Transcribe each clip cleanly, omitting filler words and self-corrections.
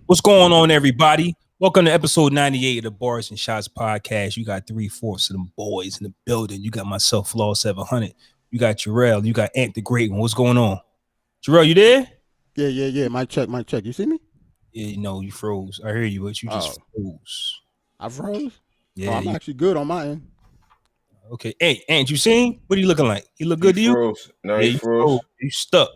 What's going on, everybody? Welcome to episode 98 of the Barz and Shotz podcast. You got 3/4 of them boys in the building. You got myself, Flaw 700. You got Jarrell. You got Ant the Great One. What's going on? Jarrell, you there? Yeah. Mic check. You see me? Yeah, you froze. I hear you, but you just froze. I froze? Yeah. I'm actually good on my end. Okay. Hey, Ant, you seen? What are you looking like? He look good to you? Froze. No, he froze. You stuck.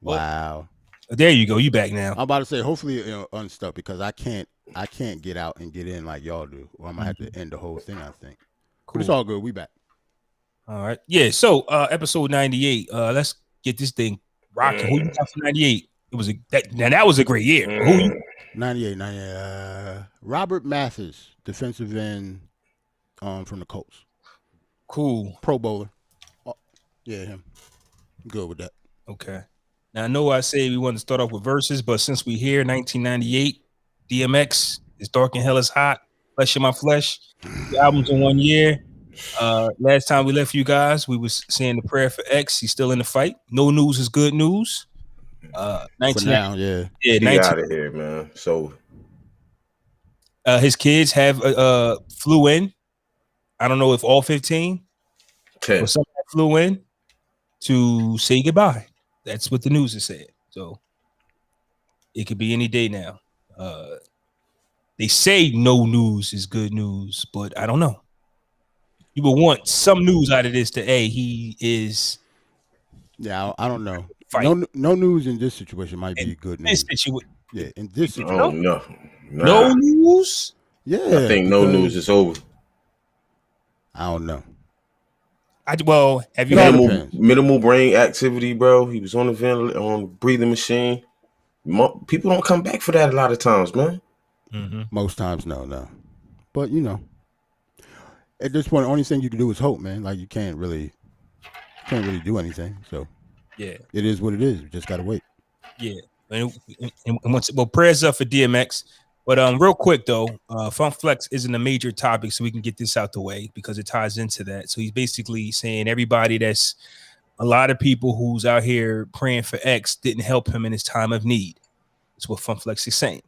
Wow. There you go. You back now. I'm about to say, hopefully it unstuck because I can't get out and get in like y'all do. Or I'm gonna have to end the whole thing, I think. Cool. But it's all good. We back. All right. Yeah. So episode 98. Let's get this thing rocking. Who you got for 98? That was a great year. Who you? 98. Robert Mathis, defensive end from the Colts. Cool. Pro bowler. Yeah, him. I'm good with that. Okay. Now, I know I say we want to start off with verses, but since we here, 1998, DMX, It's Dark and Hell is Hot, Flesh in My Flesh, the albums in 1 year. Last time we left you guys, we was saying the prayer for X. He's still in the fight. No news is good news. 19, for now, yeah. Yeah, 19, out of here, man. So his kids have flew in. I don't know if all 15 or some flew in to say goodbye. That's what the news has said. So it could be any day now. They say no news is good news, but I don't know. You would want some news out of this to he is. Yeah, I don't know. No news in this situation might be good news. Yeah, in this situation. Oh, no news? Yeah. I think no news is over. I don't know. Have you minimal brain activity, bro? He was on the on breathing machine. People don't come back for that a lot of times, man. Mm-hmm. Most times, no. But at this point, the only thing you can do is hope, man. Like you can't really do anything. So yeah, it is what it is. You just gotta wait. Yeah, and prayers up for DMX. But real quick though, Funk Flex isn't a major topic, so we can get this out the way because it ties into that. So he's basically saying everybody that's a lot of people who's out here praying for X didn't help him in his time of need. That's what Funk Flex is saying.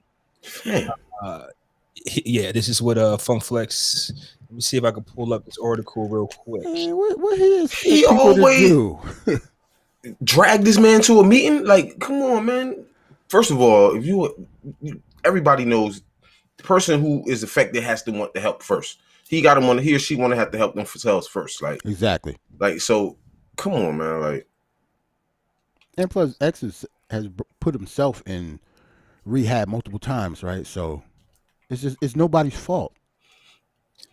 Yeah, this is what Funk Flex. Let me see if I can pull up this article real quick. Man, what he always do? Drag this man to a meeting? Like, come on, man. First of all, if everybody knows the person who is affected has to want the help first. He or she want to have to help themselves first. Like exactly. Like so, come on, man. Like, and plus, X has put himself in rehab multiple times, right? So it's nobody's fault.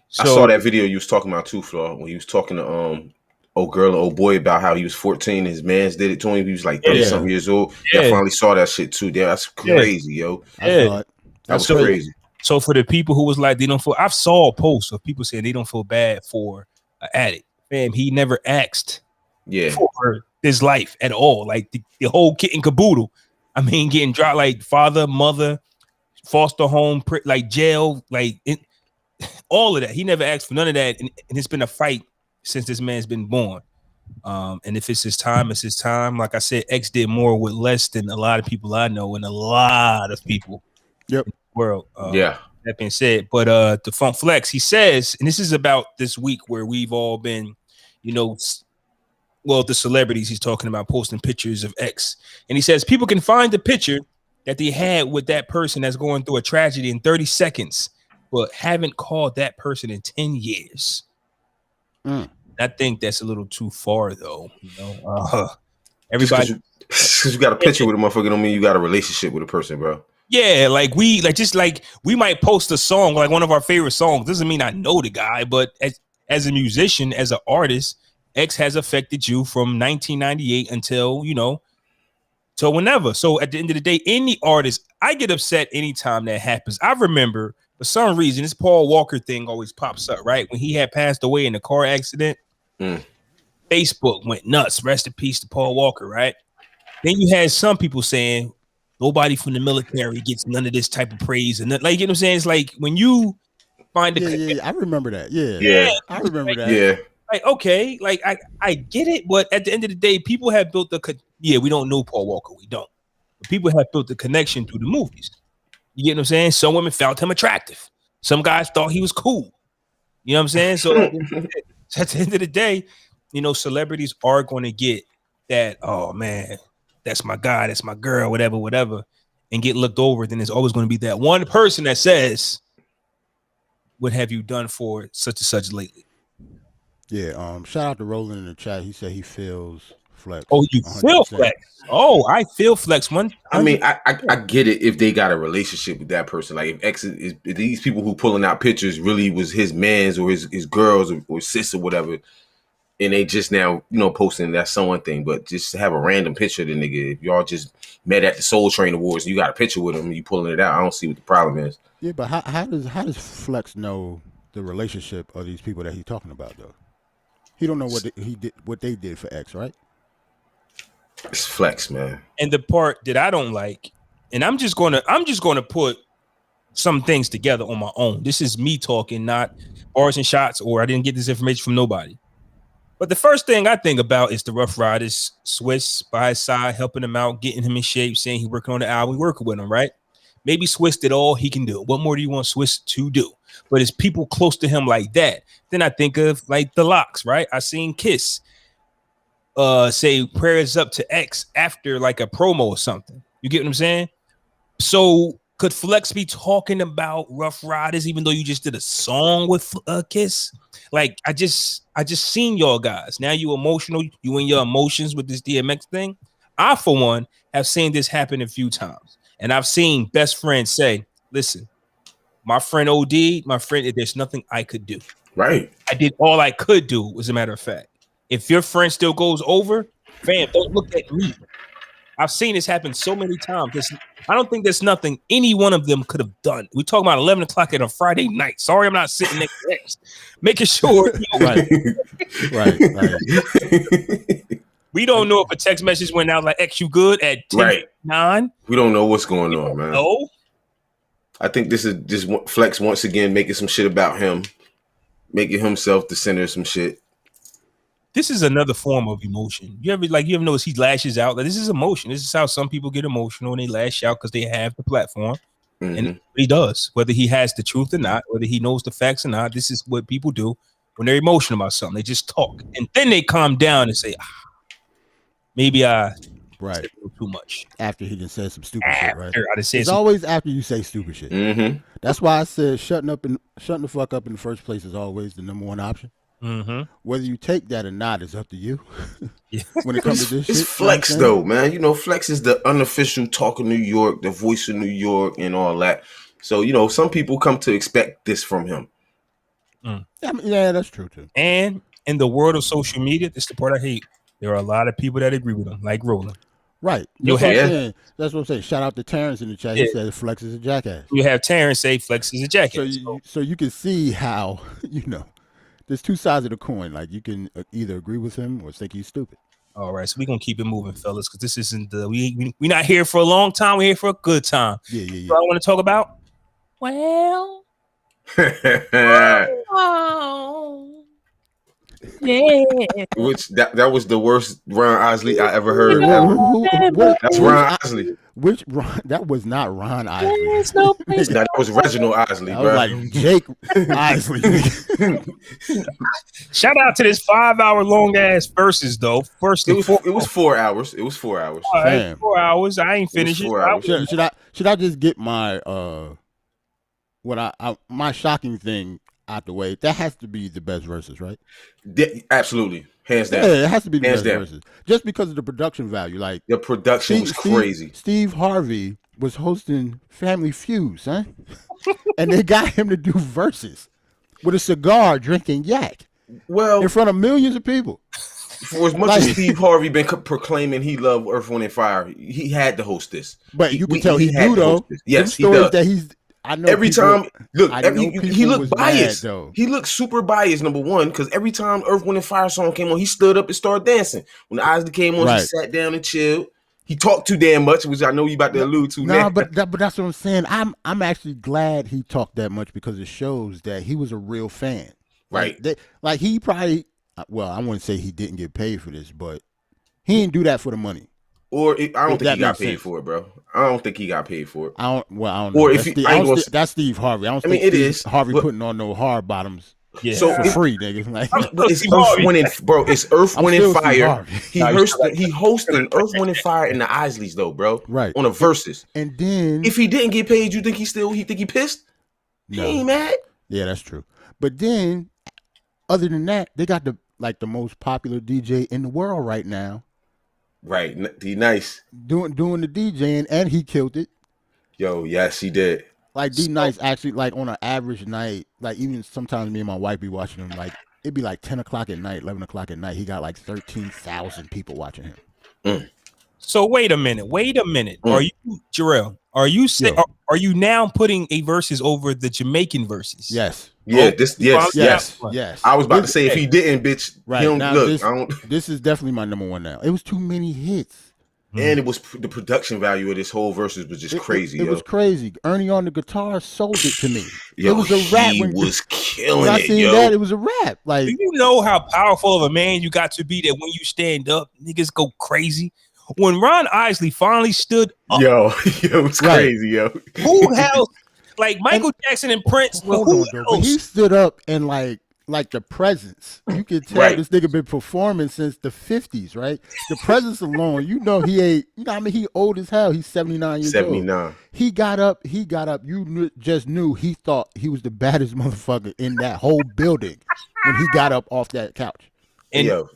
So, I saw that video you was talking about too, Flaw, when he was talking to old girl and old boy about how he was 14 and his mans did it to him. He was like 30-something years old. Yeah, I finally saw that shit too. Yeah, that's crazy, yo. I saw it. That was crazy. So for the people who was like, they don't feel, I've saw posts of people saying they don't feel bad for an addict. Fam, he never asked for his life at all. Like the whole kit and caboodle. I mean, getting dropped like father, mother, foster home, like jail, like all of that. He never asked for none of that. And it's been a fight since this man's been born. And if it's his time, it's his time. Like I said, X did more with less than a lot of people I know and a lot of people in the world. That being said, but the Funk Flex, he says, and this is about this week where we've all been, the celebrities he's talking about posting pictures of X. And he says people can find the picture that they had with that person that's going through a tragedy in 30 seconds, but haven't called that person in 10 years. I think that's a little too far, though. Everybody, because you got a picture with a motherfucker, don't mean you got a relationship with a person, bro. Yeah, we might post a song, like one of our favorite songs. Doesn't mean I know the guy, but as a musician, as an artist, X has affected you from 1998 until till whenever. So at the end of the day, any artist, I get upset anytime that happens. I remember. For some reason, this Paul Walker thing always pops up, right? When he had passed away in a car accident, Facebook went nuts. Rest in peace to Paul Walker, right? Then you had some people saying nobody from the military gets none of this type of praise. And like, you know what I'm saying? It's like when you find the I remember that. Yeah. I remember that. Yeah. Like, okay, like I get it, but at the end of the day, people have built we don't know Paul Walker. We don't. But people have built the connection through the movies. You get what I'm saying? Some women found him attractive. Some guys thought he was cool. You know what I'm saying? So at the end of the day, celebrities are going to get that, oh man, that's my guy, that's my girl, whatever, and get looked over. Then there's always going to be that one person that says, what have you done for such and such lately? Yeah, shout out to Roland in the chat. He said he feels Flex. Oh, you 100%. Feel Flex? Oh, I feel Flex. I mean, I get it if they got a relationship with that person. Like if X is these people who pulling out pictures really was his man's or his girls or sis or whatever, and they just now posting that someone thing. But just to have a random picture of the nigga, if y'all just met at the Soul Train Awards and you got a picture with him and you pulling it out, I don't see what the problem is. Yeah, but how does Flex know the relationship of these people that he's talking about though? He don't know what they did for X, right? It's Flex, man. And the part that I don't like, and I'm just gonna put some things together on my own. This is me talking, not Barz and Shotz, or I didn't get this information from nobody. But the first thing I think about is the Rough Riders, Swiss by his side, helping him out, getting him in shape, saying he working on the album, working with him, right? Maybe Swiss did all he can do. What more do you want Swiss to do? But it's people close to him like that. Then I think of like the Locks, right? I seen Kiss say prayers up to X after like a promo or something. You get what I'm saying? So could Flex be talking about Rough Riders even though you just did a song with Kiss? Like I just seen y'all guys. Now you emotional, you in your emotions with this DMX thing. I for one have seen this happen a few times. And I've seen best friends say, listen, my friend OD'd, there's nothing I could do. Right. I did all I could do, as a matter of fact. If your friend still goes over, fam, don't look at me. I've seen this happen so many times. I don't think there's nothing any one of them could have done. We're talking about 11 o'clock on a Friday night. Sorry, I'm not sitting next to X. Making sure. Right. We don't know if a text message went out like X, you good at 10:09. We don't know what's going on, man. No. I think this is just Flex once again making some shit about him, making himself the center of some shit. This is another form of emotion. You ever notice he lashes out? Like, this is emotion. This is how some people get emotional and they lash out because they have the platform. Mm-hmm. And he does, whether he has the truth or not, whether he knows the facts or not. This is what people do when they're emotional about something. They just talk and then they calm down and say, maybe I said too much. After he just said some stupid shit, right? It's always after you say stupid shit. Mm-hmm. That's why I said shutting the fuck up in the first place is always the number one option. Mm-hmm. Whether you take that or not is up to you. When it comes to this it's shit, Flex though, man. Flex is the unofficial talk of New York, the voice of New York, and all that. So some people come to expect this from him. Yeah, that's true too. And in the world of social media, this is the part I hate. There are a lot of people that agree with him, like Roland. Right. That's what I'm saying. Shout out to Terrence in the chat. He said Flex is a jackass. You have Terrence say Flex is a jackass. So you can see how there's two sides of the coin. Like you can either agree with him or think he's stupid. All right, so we're gonna keep it moving, fellas, because this isn't we're not here for a long time. We're here for a good time. Yeah. So I want to talk about. Well, yeah. Which that was the worst Ron Isley I ever heard. That's Ron Isley. Which Ron? That was not Ron Isley. That was Reginald Isley, bro. Like Jake Isley. Shout out to this 5-hour long ass verses though. It was 4 hours. It was 4 hours. All right, 4 hours. I ain't finished it. Should I just get my my shocking thing out the way? That has to be the best verses, right? Absolutely, hands down. Yeah, it has to be the best verses, just because of the production value. Like the production was crazy. Steve Harvey was hosting Family Feuds, huh? And they got him to do verses with a cigar, drinking yak, in front of millions of people. For as much as Steve Harvey been proclaiming he loved Earth, Wind, and Fire, he had to host this. But you can tell he do though. Yes, he does. That I know every time. Look, he looked biased. Mad, he looked super biased. Number one, because every time Earth, Wind, and Fire song came on, he stood up and started dancing. When the Isley came on, he sat down and chilled. He talked too damn much, which I know you about to allude to. No, but that's what I'm saying. I'm actually glad he talked that much because it shows that he was a real fan. Right. Like he probably. Well, I wouldn't say he didn't get paid for this, but he didn't do that for the money. Or I don't think he got paid for it, bro. I don't think he got paid for it. I don't know. Or that's Steve Harvey. I don't think it Steve is Harvey putting on no hard bottoms. Yeah, for free, nigga. Like, but it's Earth, Wind, and bro. It's Earth, Wind, and Fire. He hosting Earth, Wind, and Fire in the Isleys though, bro. Right on a versus. And then if he didn't get paid, you think he pissed? No. He ain't mad. Yeah, that's true. But then, other than that, they got the most popular DJ in the world right now. Right, D Nice doing the DJing, and he killed it. Yo, yes, he did. Like D Nice actually, like on an average night, like even sometimes me and my wife be watching him. Like it'd be like 10 o'clock at night, 11 o'clock at night. He got like 13,000 people watching him. So wait a minute. Are you, Jarrell? Are you now putting a versus over the Jamaican verses? Yes. Yeah. Yes. I was about to say if he didn't, bitch. Right now, this is definitely my number one now. It was too many hits. And it was the production value of this whole versus was just crazy. It was crazy. Ernie on the guitar sold it to me. Yo, it was a rap. He was killing it. I seen that, it was a rap. Like, do you know how powerful of a man you got to be that when you stand up, niggas go crazy? When Ron Isley finally stood up, it was crazy, yo. Who held like Michael Jackson and Prince? Who else? He stood up and like the presence. You could tell this nigga been performing since the 50s, right? The presence alone, he ain't, he old as hell. He's 79 years old. 79. He got up. You just knew he thought he was the baddest motherfucker in that whole building when he got up off that couch. And yo,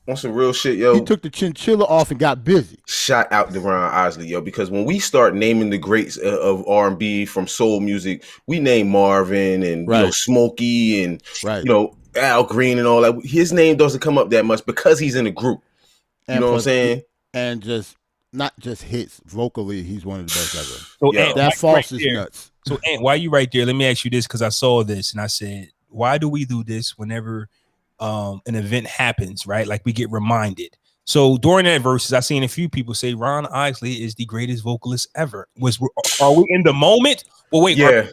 on some real shit, yo. He took the chinchilla off and got busy. Shout out to Ron Isley, yo, because when we start naming the greats of R&B from soul music, we name Marvin and Smokey and Al Green and all that. His name doesn't come up that much because he's in a group. You know what I'm saying? And just not just hits vocally, he's one of the best ever. So that false is nuts. So Ant, why you right there? Let me ask you this, because I saw this and I said, why do we do this whenever an event happens, right? Like we get reminded. So during that verses, I seen a few people say Ron Isley is the greatest vocalist ever. Are we in the moment? Well, wait, yeah,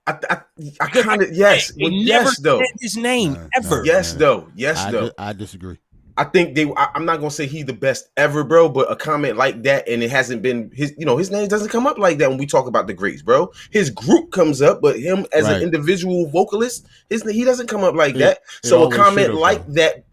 I kind of yes. They never said his name ever. Yes, though. I disagree. I think I'm not gonna say he's the best ever, bro. But a comment like that, and it hasn't been his. His name doesn't come up like that when we talk about the greats, bro. His group comes up, but him as an individual vocalist, he doesn't come up like that. So a comment like that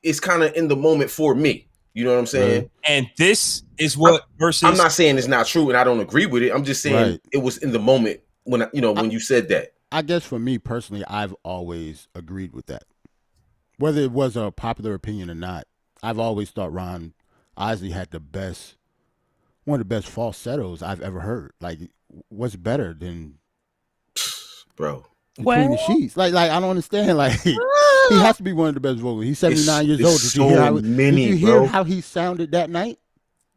is kind of in the moment for me. You know what I'm saying? And this is what versus. I'm not saying it's not true, and I don't agree with it. I'm just saying it was in the moment when when you said that. I guess for me personally, I've always agreed with that. Whether it was a popular opinion or not, I've always thought Ron Isley had one of the best falsettos I've ever heard. Like, what's better than Between the Sheets? Like I don't understand. Like, he has to be one of the best vocalists. He's 79 years old. Did you hear how he sounded that night?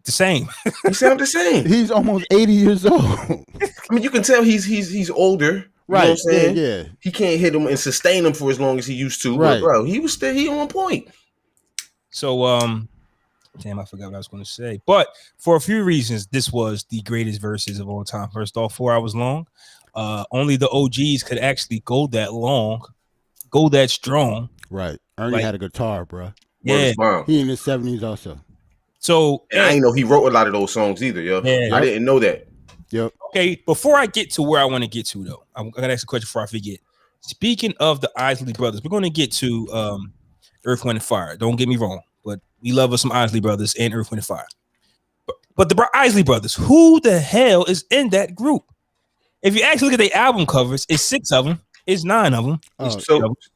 The same. He sounded the same. He's almost 80 years old. I mean, you can tell he's older. Right. You know what I'm saying? Yeah. He can't hit him and sustain him for as long as he used to. Right. But bro, he on point. So damn, I forgot what I was going to say. But for a few reasons, this was the greatest verses of all time. First off, 4 hours long. Only the OGs could actually go that long, go that strong. Right. Ernie had a guitar, bro. Yeah. He in his 70s also. So and I ain't know he wrote a lot of those songs either, yo. Yeah. I didn't know that. Yep. Okay, before I get to where I want to get to, though, I'm gonna ask a question before I forget. Speaking of the Isley brothers, we're gonna get to Earth, Wind, and Fire. Don't get me wrong, but we love us some Isley brothers and Earth, Wind, and Fire. But the Isley brothers, who the hell is in that group? If you actually look at the album covers, it's 6 of them. It's 9 of them.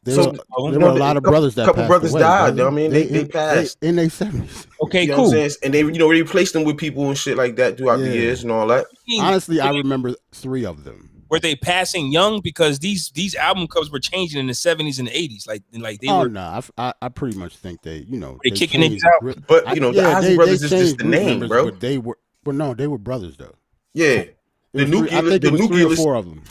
There were a lot of brothers that couple brothers away, died. Though. I mean, they passed in their 70s. Okay, cool. And they replaced them with people and shit like that throughout the years and all that. Honestly, I remember 3 of them. Were they passing young? Because these album covers were changing in the 70s and the 80s. Like they were. No, I pretty much think they kicking niggas out. But the Isley brothers is just the name, bro. But they were brothers though. Yeah. The nucleus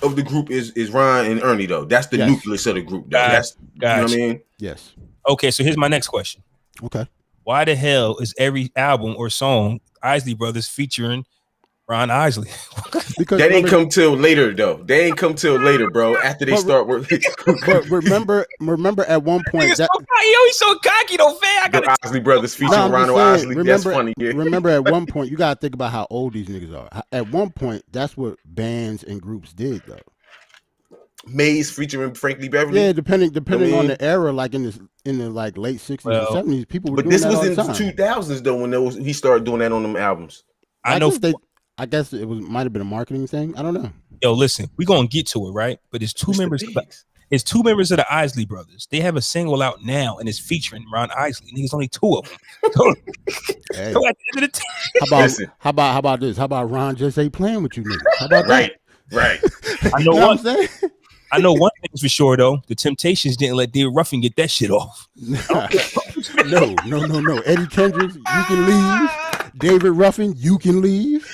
of the group is Ron and Ernie, though. That's the nucleus of the group. You know what I mean? Yes. Okay, so here's my next question. Okay. Why the hell is every album or song Isley Brothers featuring Ron Isley. Because that ain't come till later, though. They ain't come till later, bro. After they start working. But remember at one point that he's so cocky though, fam. The Isley brothers featuring Ronald Isley. That's funny. Yeah. Remember at one point, you gotta think about how old these niggas are. At one point, that's what bands and groups did, though. Maze featuring Frankie Beverly. Yeah, depending on the era, like in the like late 60s and 70s, people were doing that all the time. But this was in the 2000s though when he started doing that on them albums. I guess it might have been a marketing thing. I don't know. Yo, listen, we're gonna get to it, right? But it's two members of the Isley brothers. They have a single out now and it's featuring Ron Isley. There's only two of them. So, hey. So at the end of the time, how about this? How about Ron just ain't playing with you niggas? How about that? Right. I know what I'm saying. I know one thing for sure though. The Temptations didn't let David Ruffin get that shit off. No. Eddie Kendricks, you can leave. David Ruffin, you can leave.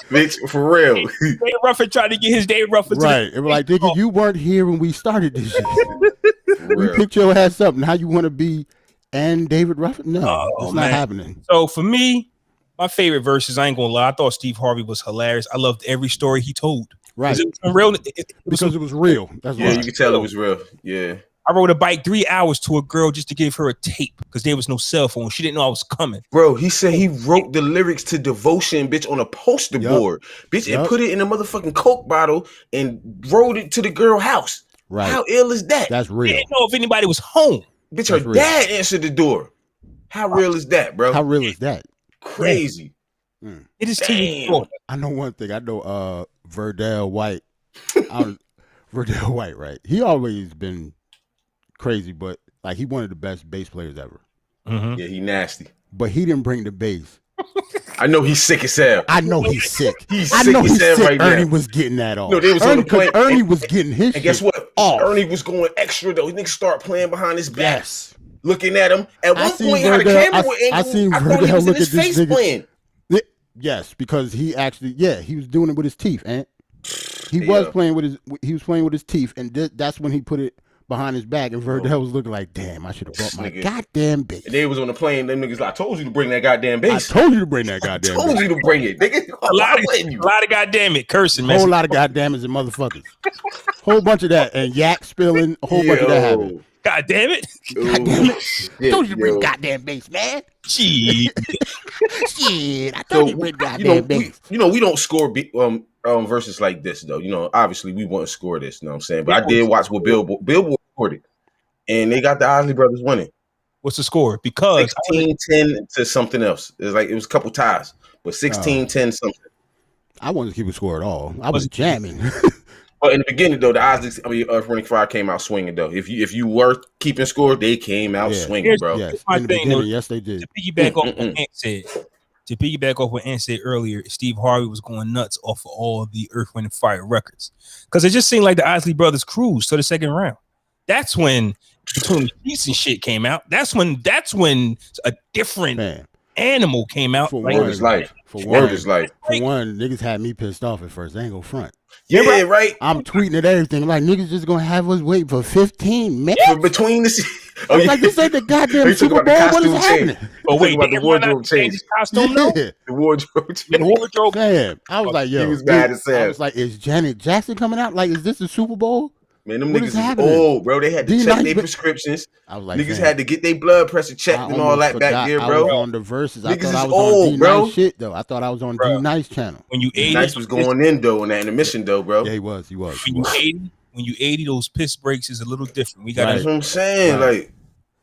Bitch, for real. David Ruffin tried to get his David Ruffin. Right. It was like, nigga, you weren't here when we started this shit. We picked your ass up. Now you want to be and David Ruffin? No, it's not happening. So for me, my favorite verses, I ain't gonna lie, I thought Steve Harvey was hilarious. I loved every story he told. Right. It was real. Because it was real. That's right. You could tell it was real. Yeah. I rode a bike 3 hours to a girl just to give her a tape because there was no cell phone. She didn't know I was coming. Bro, he said he wrote the lyrics to Devotion, bitch, on a poster board, bitch, and put it in a motherfucking Coke bottle and wrote it to the girl house. Right. How ill is that? That's real. They didn't know if anybody was home. Bitch, her dad answered the door. How real is that, bro? How real is that? Crazy. It is too. I know one thing. I know Verdell White. Verdell White, right? He always been crazy, but like he one of the best bass players ever. Mm-hmm. Yeah, he nasty. But he didn't bring the bass. I know he's sick as hell. I know he's sick. He's sick as hell right now. Ernie was getting that off. No, they was on the plane. Ernie was getting his and guess what? Off. Ernie was going extra though. He niggas start playing behind his back. Yes. Looking at him. At one point, how the camera went angled, I seen Verdell look at this face nigga. Playing. Yes, because he actually, he was doing it with his teeth, and he was playing with his teeth, and that's when he put it behind his back, and Verdell was looking like, damn, I should have brought my goddamn bass. And they was on the plane, them niggas like, I told you to bring that goddamn bass. I told you to bring that goddamn bass. I told you to bring it. Nigga, a lot of goddamn it, cursing, man. Whole lot of goddamn it and motherfuckers. Whole bunch of that, and yak spilling, a whole bunch of that happened. God damn it. God damn it. I told you to bring goddamn bass, man. Shit. I told you to bring goddamn bass. We don't score verses like this, though. Obviously, we wouldn't score this, you know what I'm saying? But I did watch what Billboard recorded, and they got the Isley brothers winning. What's the score? Because 16-10 to something else. It was a couple ties, but 16-10 something. I wanted to keep a score at all. I was jamming. But in the beginning, though, the Isley, Earth, Wind & Fire came out swinging, though. If you were keeping score, they came out swinging, bro. Yes. In the beginning, yes, they did. To piggyback off what Ant said earlier, Steve Harvey was going nuts off of all the Earth, Wind & Fire records. Because it just seemed like the Isley brothers cruised to the second round. That's when Between the Sheets and shit came out. That's when a different animal came out. Word is life. For one, niggas had me pissed off at first. They ain't gonna front. Yeah, right. I'm tweeting at everything like niggas just gonna have us wait for 15 minutes. For between the like this ain't the goddamn Super Bowl. What is happening? Oh wait, the wardrobe change. The wardrobe. Man, I was like, yo, he was mad as hell. I was like, is Janet Jackson coming out? Like, is this the Super Bowl? Man, them niggas is old, bro. They had to check their prescriptions. I was like, niggas had to get their blood pressure checked and all that back there, bro. I was on the verses. I thought I was on D-Nice shit, though. I thought I was on D-Nice channel. When you 80, D-Nice was going in, though, in that intermission, though, bro. Yeah, he was. When you 80, those piss breaks is a little different. We got That's what I'm saying, like.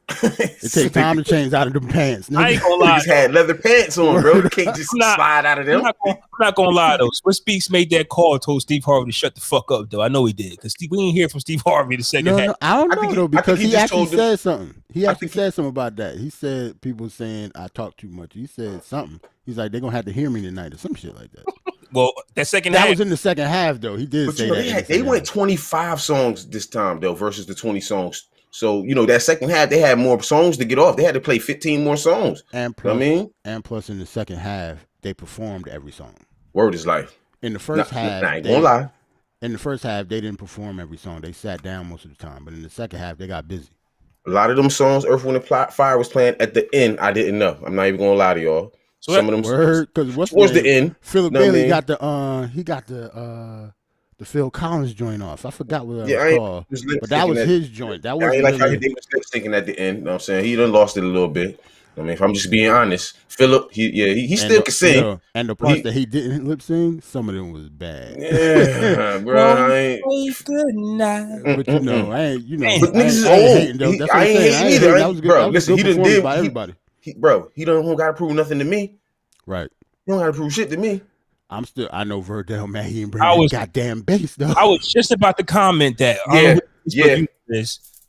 It takes time to change out of them pants. I ain't gonna lie. Niggas had leather pants on, bro. You can't just slide out of them. I'm not gonna lie though. Swiss Beats made that call, told Steve Harvey to shut the fuck up though. I know he did because we didn't hear from Steve Harvey the second half. No, I don't know though because he actually said something. He actually said something about that. He said people saying I talk too much. He said something. He's like they're gonna have to hear me tonight or some shit like that. Well, that was in the second half though. He did say that. They went 25 songs this time though versus the 20 songs. So, that second half, they had more songs to get off. They had to play 15 more songs. And plus, and plus in the second half, they performed every song. Word is life. In the first half, I ain't gonna lie. In the first half, they didn't perform every song. They sat down most of the time. But in the second half, they got busy. A lot of them songs Earth, Wind & Fire was playing at the end, I didn't know. I'm not even gonna lie to y'all. So some of them word, because what's towards the end, Philip Bailey got the Phil Collins joint off. I forgot what that was called, but that was his joint. That was like how he was lip syncing at the end. You know what I'm saying? He done lost it a little bit. I mean, if I'm just being honest, Philip, he still can sing. Yeah, and the parts that he didn't lip sing, some of them was bad. Yeah, bro. Good night. But I ain't, but niggas is old. I ain't hating either. That was good. Bro, that was listen, good he done did by everybody. He don't gotta prove nothing to me. Right. He don't gotta prove shit to me. I know Verdell, man. He ain't bringing goddamn bass though. I was just about to comment that. Yeah.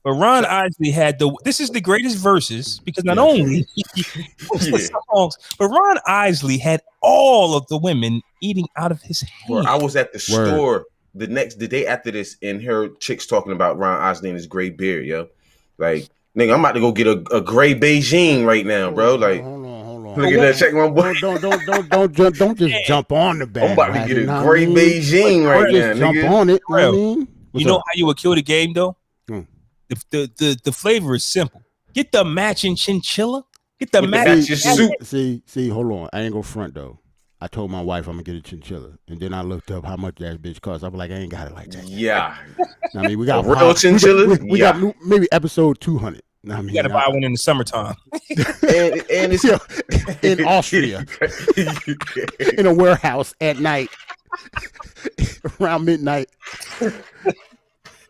But Ron Isley had this is the greatest verses because not only the songs, but Ron Isley had all of the women eating out of his hand. Bro, I was at the store the day after this, and her chicks talking about Ron Isley and his gray beard, yo. Like, nigga, I'm about to go get a gray Beijing right now, bro. Like, hold on. Look at that, check my boy. Don't just jump on the bag. I'm about to get a gray Beijing right now, jump nigga. on it. You know how you would kill the game though? The flavor is simple. Get the matching chinchilla. Get the matching soup. See, hold on. I ain't gonna front though. I told my wife I'm gonna get a chinchilla, and then I looked up how much that bitch costs. I'm like, I ain't got it like that. Yeah. I mean, we got a real chinchilla. We got maybe episode 200. I mean, you gotta buy one in the summertime. and it's in Austria, in a warehouse at night, around midnight.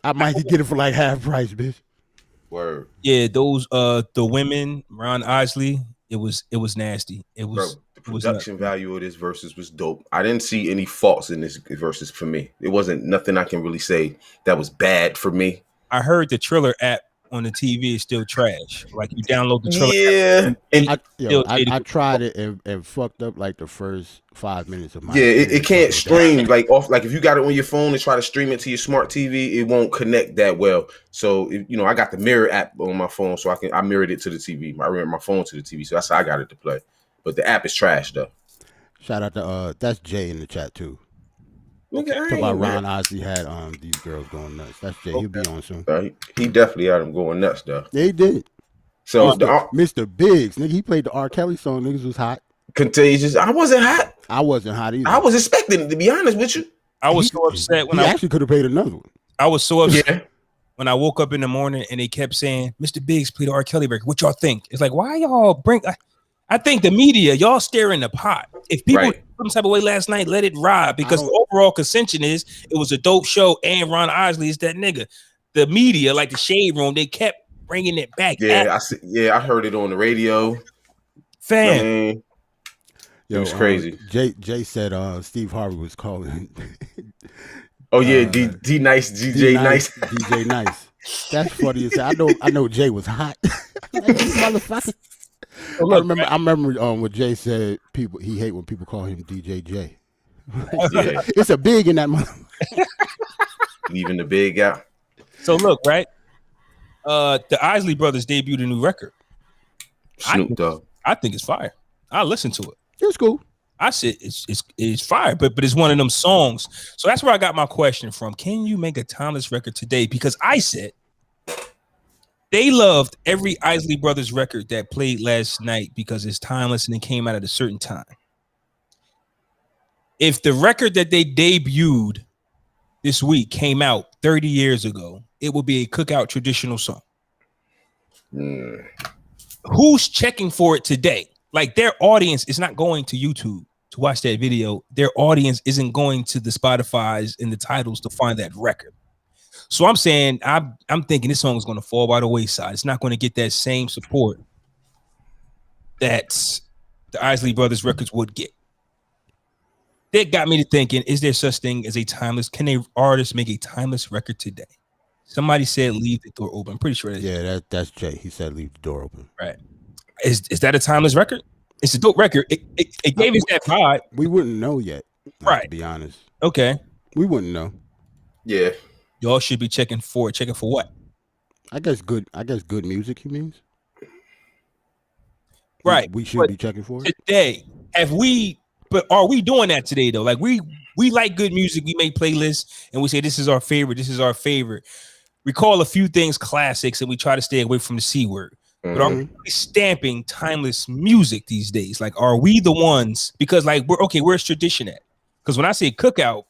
I might get it for like half price, bitch. Word. Yeah, those the women, Ron Isley, it was nasty. It was. Bro, the production value of this versus was dope. I didn't see any faults in this versus for me. It wasn't nothing I can really say that was bad for me. I heard the Triller app on the TV is still trash. Like you download the Triller app. I tried it and fucked up like the first 5 minutes of my it can't stream like off. Like if you got it on your phone and try to stream it to your smart TV, it won't connect that well. So I got the Mirror app on my phone, so I mirrored it to the TV. I mirrored my phone to the TV, so that's how I got it to play. But the app is trash though. Shout out to that's Jay in the chat too. Okay, talk about Ron Isley had these girls going nuts. That's Jay. He'll be on soon. He definitely had them going nuts though. Yeah, he did. So Mr. Biggs, nigga, he played the R. Kelly song. Niggas was hot. Contagious. I wasn't hot. I wasn't hot either. I was expecting it, to be honest with you. I was so upset when I actually could have played another one. I was so upset when I woke up in the morning and they kept saying, Mr. Biggs played the R. Kelly record. What y'all think? It's like, why y'all bring... I think the media, y'all stirring the pot. If people some type of way last night, let it ride. Because the overall consensus is it was a dope show and Ron Isley is that nigga. The media, like the Shade Room, they kept bringing it back. I heard it on the radio. Fam. It was crazy. Jay said Steve Harvey was calling. Oh yeah, D Nice, DJ Nice. DJ Nice. That's funny as hell. I know Jay was hot. Like, this motherfucker. I remember what Jay said. He hate when people call him DJ J. It's a big in that motherfucker. Leaving the big out. So look, right? The Isley Brothers debuted a new record. Snoop Dogg. I think it's fire. I listen to it. It's cool. I said it's fire, but it's one of them songs. So that's where I got my question from. Can you make a timeless record today? Because I said they loved every Isley Brothers record that played last night because it's timeless and it came out at a certain time. If the record that they debuted this week came out 30 years ago, it would be a cookout traditional song. Who's checking for it today? Like their audience is not going to YouTube to watch that video. Their audience isn't going to the Spotify's and the titles to find that record. So I'm saying, I'm thinking this song is going to fall by the wayside. It's not going to get that same support that the Isley Brothers records would get. That got me to thinking, is there such thing as can a artist make a timeless record today? Somebody said leave the door open. I'm pretty sure that's Jay. He said leave the door open. Right. Is that a timeless record? It's a dope record. It gave us that vibe. We wouldn't know yet. Right. To be honest. Okay. We wouldn't know. Yeah. Y'all should be checking for what? I guess good music, he means. Right. We should be checking for it. Today. But are we doing that today though? Like we like good music, we make playlists and we say this is our favorite. We call a few things classics and we try to stay away from the C word. but are we stamping timeless music these days? Like, are we the ones? Because like where's tradition at? Because when I say cookout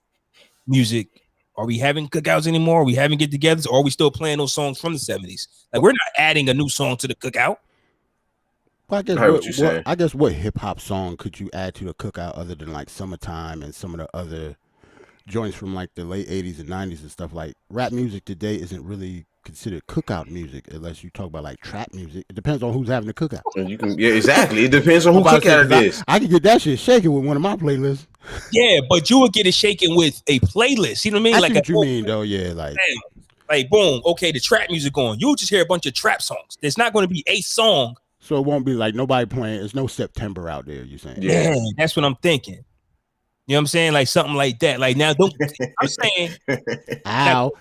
music, are we having cookouts anymore? Are we having get-togethers? Or are we still playing those songs from the 70s? Like, we're not adding a new song to the cookout. Well, I guess what hip hop song could you add to the cookout other than like Summertime and some of the other joints from like the late 80s and 90s and stuff? Like rap music today isn't really considered cookout music unless you talk about like trap music. It depends on who's having the cookout. Yeah, exactly. It depends on who cookout it is. I can get that shit shaking with one of my playlists. Yeah, but you would get it shaken with a playlist. You know what I mean? I like see what you mean though. Yeah, like boom. Okay, the trap music on. You'll just hear a bunch of trap songs. There's not going to be a song. So it won't be like nobody playing. There's no September out there. You saying? Yeah, that's what I'm thinking. You know what I'm saying? Like something like that. Like now, I'm saying. Ow!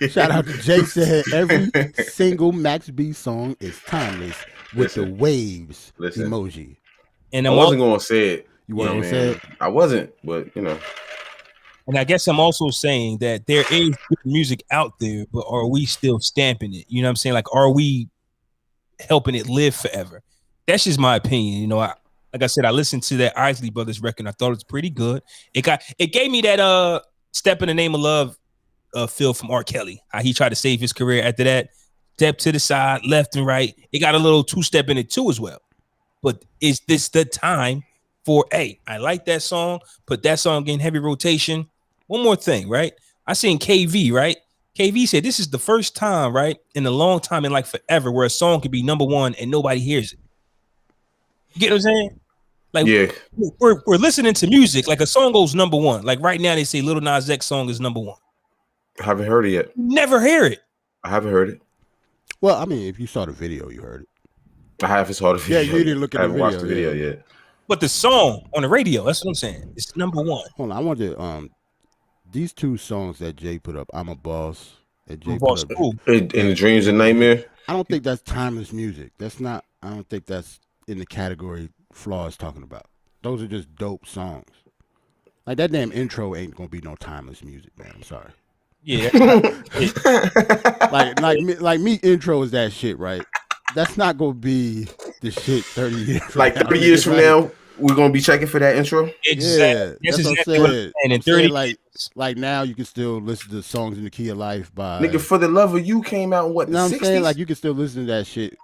Shout out to Jay said every single Max B song is timeless with the waves emoji. And I wasn't gonna say it. You weren't gonna say it. I wasn't, but you know. And I guess I'm also saying that there is good music out there, but are we still stamping it? You know what I'm saying? Like, are we helping it live forever? That's just my opinion. You know, like I said, I listened to that Isley Brothers record. I thought it was pretty good. It gave me that Step in the Name of Love feel from R. Kelly. How he tried to save his career after that. Step to the side, left and right. It got a little two-step in it too as well. But is this the time for, hey, I like that song, put that song in heavy rotation. One more thing, right? I seen KV, right? KV said this is the first time, right, in a long time, in like forever, where a song could be number one and nobody hears it. You get what I'm saying? Like, yeah, we're listening to music. Like a song goes number one. Like right now, they say Lil Nas X song is number one. I haven't heard it yet. Never hear it. I haven't heard it. Well, I mean, if you saw the video, you heard it. I haven't saw the video. Yeah, you didn't look at the video. I haven't watched the video yet. But the song on the radio, that's what I'm saying. It's number one. Hold on, I want to these two songs that Jay put up, I'm a Boss, and Jay put up in the Dreams and Nightmare. I don't think that's timeless music. I don't think that's in the category Flaw is talking about. Those are just dope songs. Like that damn intro ain't gonna be no timeless music, man. I'm sorry. Yeah. like me intro is that shit, right? That's not gonna be the shit 30 years. Like 30 years from now, we're gonna be checking for that intro. Exactly. Yeah, that's what I'm saying. And in 30 like now you can still listen to songs in the Key of Life by nigga For the Love of You came out in what? You know what I'm saying? Like you can still listen to that shit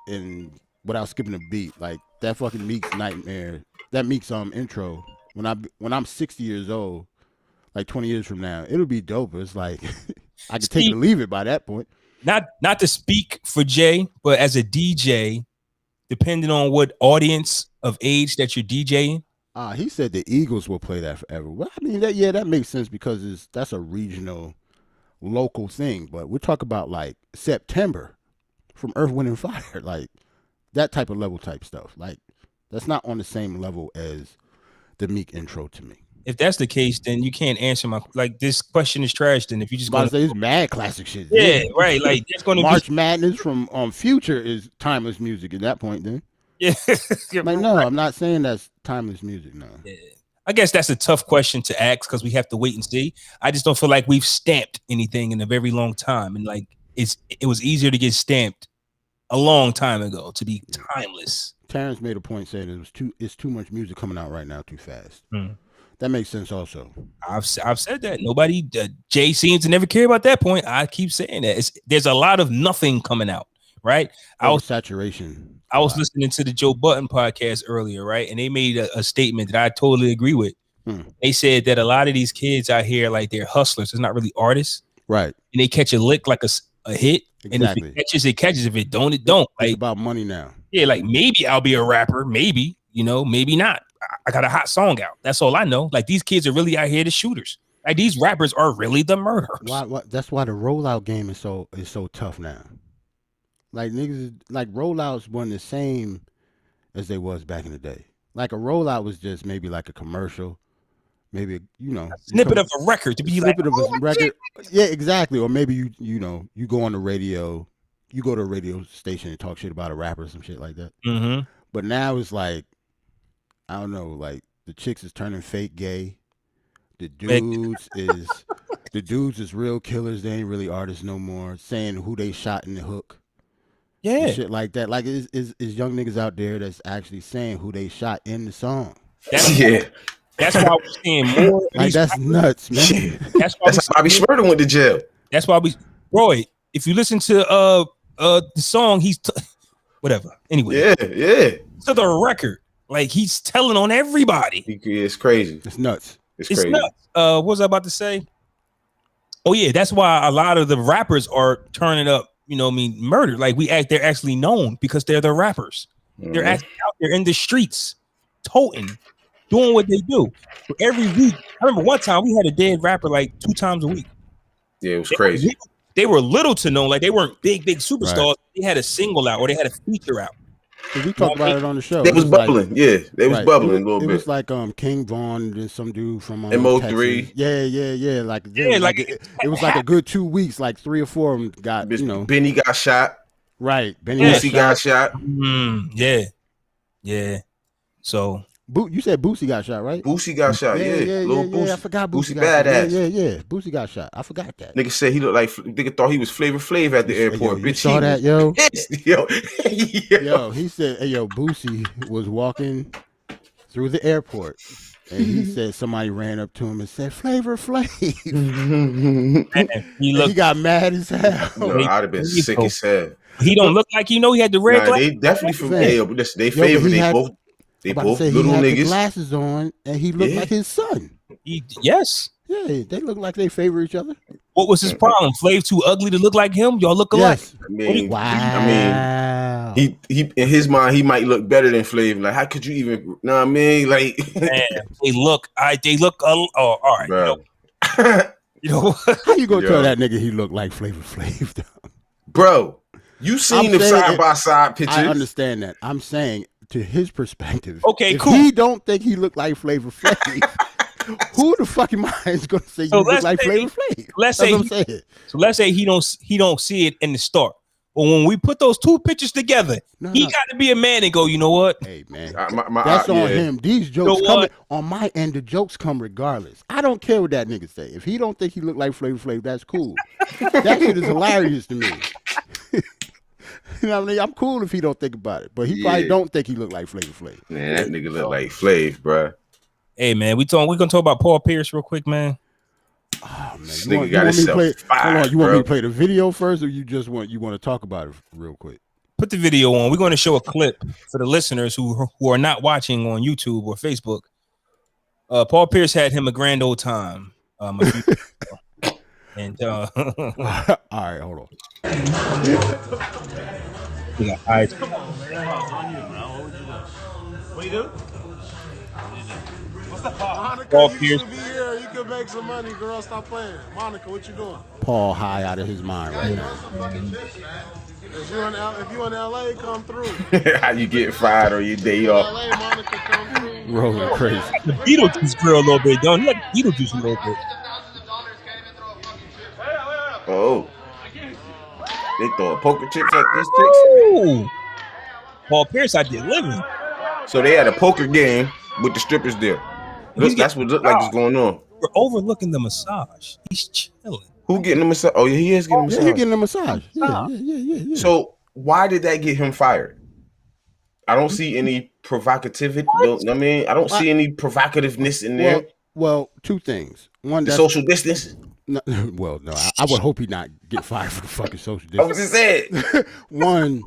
without skipping a beat. Like that fucking Meek's Nightmare, that Meek's intro. When I'm 60 years old, like 20 years from now, it'll be dope. It's like I can take it or leave it by that point. Not to speak for Jay, but as a DJ, depending on what audience of age that you're DJing. He said the Eagles will play that forever. Well, I mean that makes sense because that's a regional, local thing. But we're talking about like September from Earth, Wind and Fire, like that type of level type stuff. Like that's not on the same level as the Meek intro to me. If that's the case, then you can't answer this question is trash. Then if you just gonna say it's mad classic shit. Yeah, right. Like it's gonna March Madness from Future is timeless music at that point. Then yeah, like no, I'm not saying that's timeless music. No, yeah. I guess that's a tough question to ask because we have to wait and see. I just don't feel like we've stamped anything in a very long time, and like it was easier to get stamped a long time ago to be timeless. Terrence made a point saying it's too much music coming out right now too fast. That makes sense also. I've said that. Nobody, Jay seems to never care about that point. I keep saying that. There's a lot of nothing coming out, right? Saturation. I was listening to the Joe Budden podcast earlier, right? And they made a statement that I totally agree with. They said that a lot of these kids out here, like they're hustlers. They're not really artists. Right. And they catch a lick like a hit. Exactly. And if it catches, it catches. If it don't, it don't. Like, it's about money now. Yeah, like maybe I'll be a rapper. Maybe, maybe not. I got a hot song out. That's all I know. Like these kids are really out here the shooters. Like these rappers are really the murderers. Why? That's why the rollout game is so tough now. Like niggas, like rollouts weren't the same as they was back in the day. Like a rollout was just maybe like a commercial, maybe a snippet of a record to be like of a record. Yeah, exactly. Or maybe you go on the radio, you go to a radio station and talk shit about a rapper or some shit like that. Mm-hmm. But now it's like, I don't know, like the chicks is turning fake gay. The dudes is real killers. They ain't really artists no more. Saying who they shot in the hook. Yeah. Shit like that. Like is young niggas out there that's actually saying who they shot in the song. That's why we're seeing more. Like that's nuts, man. Yeah. That's why Bobby Shmurda went to jail. That's why Roy, if you listen to the song, he's whatever. Anyway. Yeah. To the record. Like he's telling on everybody. It's crazy. It's nuts. It's crazy. Nuts. What was I about to say? Oh yeah, that's why a lot of the rappers are turning up, murdered. Like they're actually known because they're the rappers. Mm-hmm. They're actually out there in the streets, toting, doing what they do. So every week, I remember one time we had a dead rapper like 2 times a week. Yeah, it was crazy. They were little to know, like they weren't big superstars. Right. They had a single out or they had a feature out. We talked about it on the show. They was bubbling, They was bubbling a little bit. It was like King Von and some dude from MO3. Yeah. It was like a good 2 weeks. Like 3 or 4 of them got. Benny got shot. Right, Benny got shot. Yeah. So you said Boosie got shot, right? Boosie got shot. Yeah. Boosie. I forgot Boosie badass. Yeah. Boosie got shot. I forgot that. Nigga said he looked like nigga thought he was Flavor Flav at the airport. You saw that, yo? yo. He said, "Hey, yo, Boosie was walking through the airport, and he said somebody ran up to him and said Flavor Flav." He got mad as hell. No, I'd have been sick as hell. He don't look like he had the red glasses. They definitely they favor. They both little niggas. He had glasses on, and he looked like his son. Yes. Yeah, they look like they favor each other. What was his problem? Flav too ugly to look like him? Y'all look alike. Yes. Wow. He in his mind he might look better than Flav. Like how could you even? Know what I mean? Like man, they look. All right. Bro. How you gonna tell that nigga he looked like Flavor Flav though? Bro, you seen the side by side pictures. I understand that. I'm saying to his perspective. Okay, if cool. He don't think he looked like Flavor Flav. Who the fucking mind is gonna say you look like Flavor Flav? Let's say he don't see it in the start. But when we put those 2 pictures together, he got to be a man and go, you know what? Hey man, that's on him. These jokes coming on my end. The jokes come regardless. I don't care what that nigga say. If he don't think he look like Flavor Flav, that's cool. That shit is hilarious to me. You know what I mean? I'm cool if he don't think about it, but he probably don't think he look like Flavor Flav. Man, that nigga look like Flav, bro. Hey man, we gonna talk about Paul Pierce real quick, man. Oh man, you want me to play the video first, or you want to talk about it real quick? Put the video on. We're going to show a clip for the listeners who are not watching on YouTube or Facebook. Paul Pierce had him a grand old time. And all right, hold on. We got eyes. What you do? Monica, Paul you Pierce. should be here. You can make some money, girl. Stop playing. Monica, what you doing? Paul high out of his mind right now. If you in LA, come through. How you get fired on your day off? LA, Monica, come through. Rolling crazy. The Beetlejuice girl a little bit, don't you? Like Beetlejuice a little bit. Oh. They throw poker chips at this chick. Oh. Paul Pierce out there living. So they had a poker game with the strippers there. That's what looked like is going on. We're overlooking the massage. He's chilling. Who getting the massage? Oh, yeah, he is getting a massage. He's getting a massage. Yeah. So why did that get him fired? I don't see any provocativity. I mean, I don't see any provocativeness in there. Well, 2 things. One, the social distance. No, I would hope he not get fired for the fucking social distance. I was just saying. One,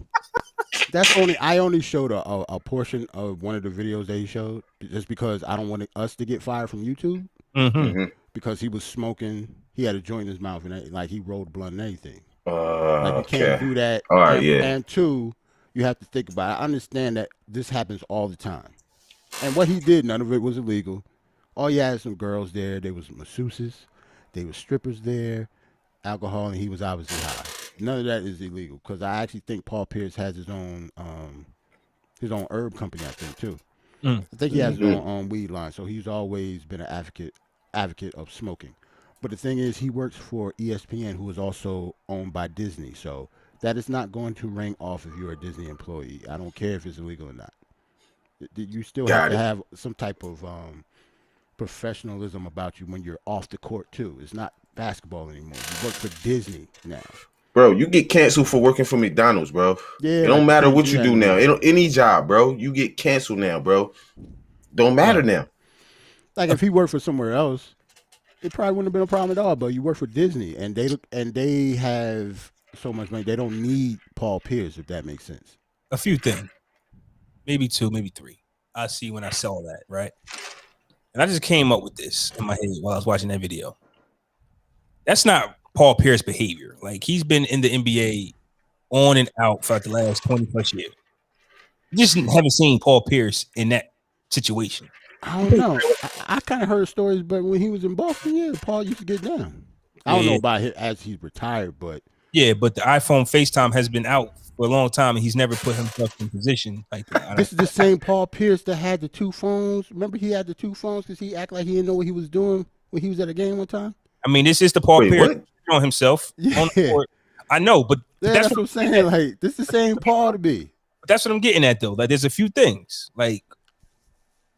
I only showed a portion of one of the videos that he showed just because I don't want us to get fired from YouTube. Mm-hmm. Because he was smoking, he had a joint in his mouth and like he rolled blunt and anything. Like you can't do that. All right, and 2, you have to think about it. I understand that this happens all the time. And what he did, none of it was illegal. All you had some girls there. There was masseuses. There was strippers there, alcohol, and he was obviously high. None of that is illegal because I actually think Paul Pierce has his own herb company, I think, too. I think he has his own weed line, so he's always been an advocate of smoking. But the thing is, he works for ESPN, who is also owned by Disney, so that is not going to ring off if you're a Disney employee. I don't care if it's illegal or not. You still have to have some type of professionalism about you when you're off the court too. It's not basketball anymore. You work for Disney now. Bro, you get canceled for working for McDonald's, bro. Yeah, it don't matter what you do now. Any job, bro. You get canceled now, bro. Don't matter now. Like if he worked for somewhere else, it probably wouldn't have been a problem at all. But you work for Disney, and they have so much money, they don't need Paul Pierce, if that makes sense. A few things, maybe 2, maybe 3. I see when I saw that, right? And I just came up with this in my head while I was watching that video. That's not Paul Pierce behavior. Like, he's been in the NBA on and out for the last 20 plus years. You just haven't seen Paul Pierce in that situation. I don't know. I kind of heard stories, but when he was in Boston, yeah, Paul used to get down. I don't know about it as he's retired, but but the iPhone FaceTime has been out for a long time, and he's never put himself in position like that. This is the same Paul Pierce that had the 2 phones. Remember, he had the 2 phones because he acted like he didn't know what he was doing when he was at a game one time. I mean, this is the Paul Pierce on himself on the court. I know, but that's what I'm saying. Like, this is the same Paul to be. But that's what I'm getting at, though. Like, there's a few things. Like,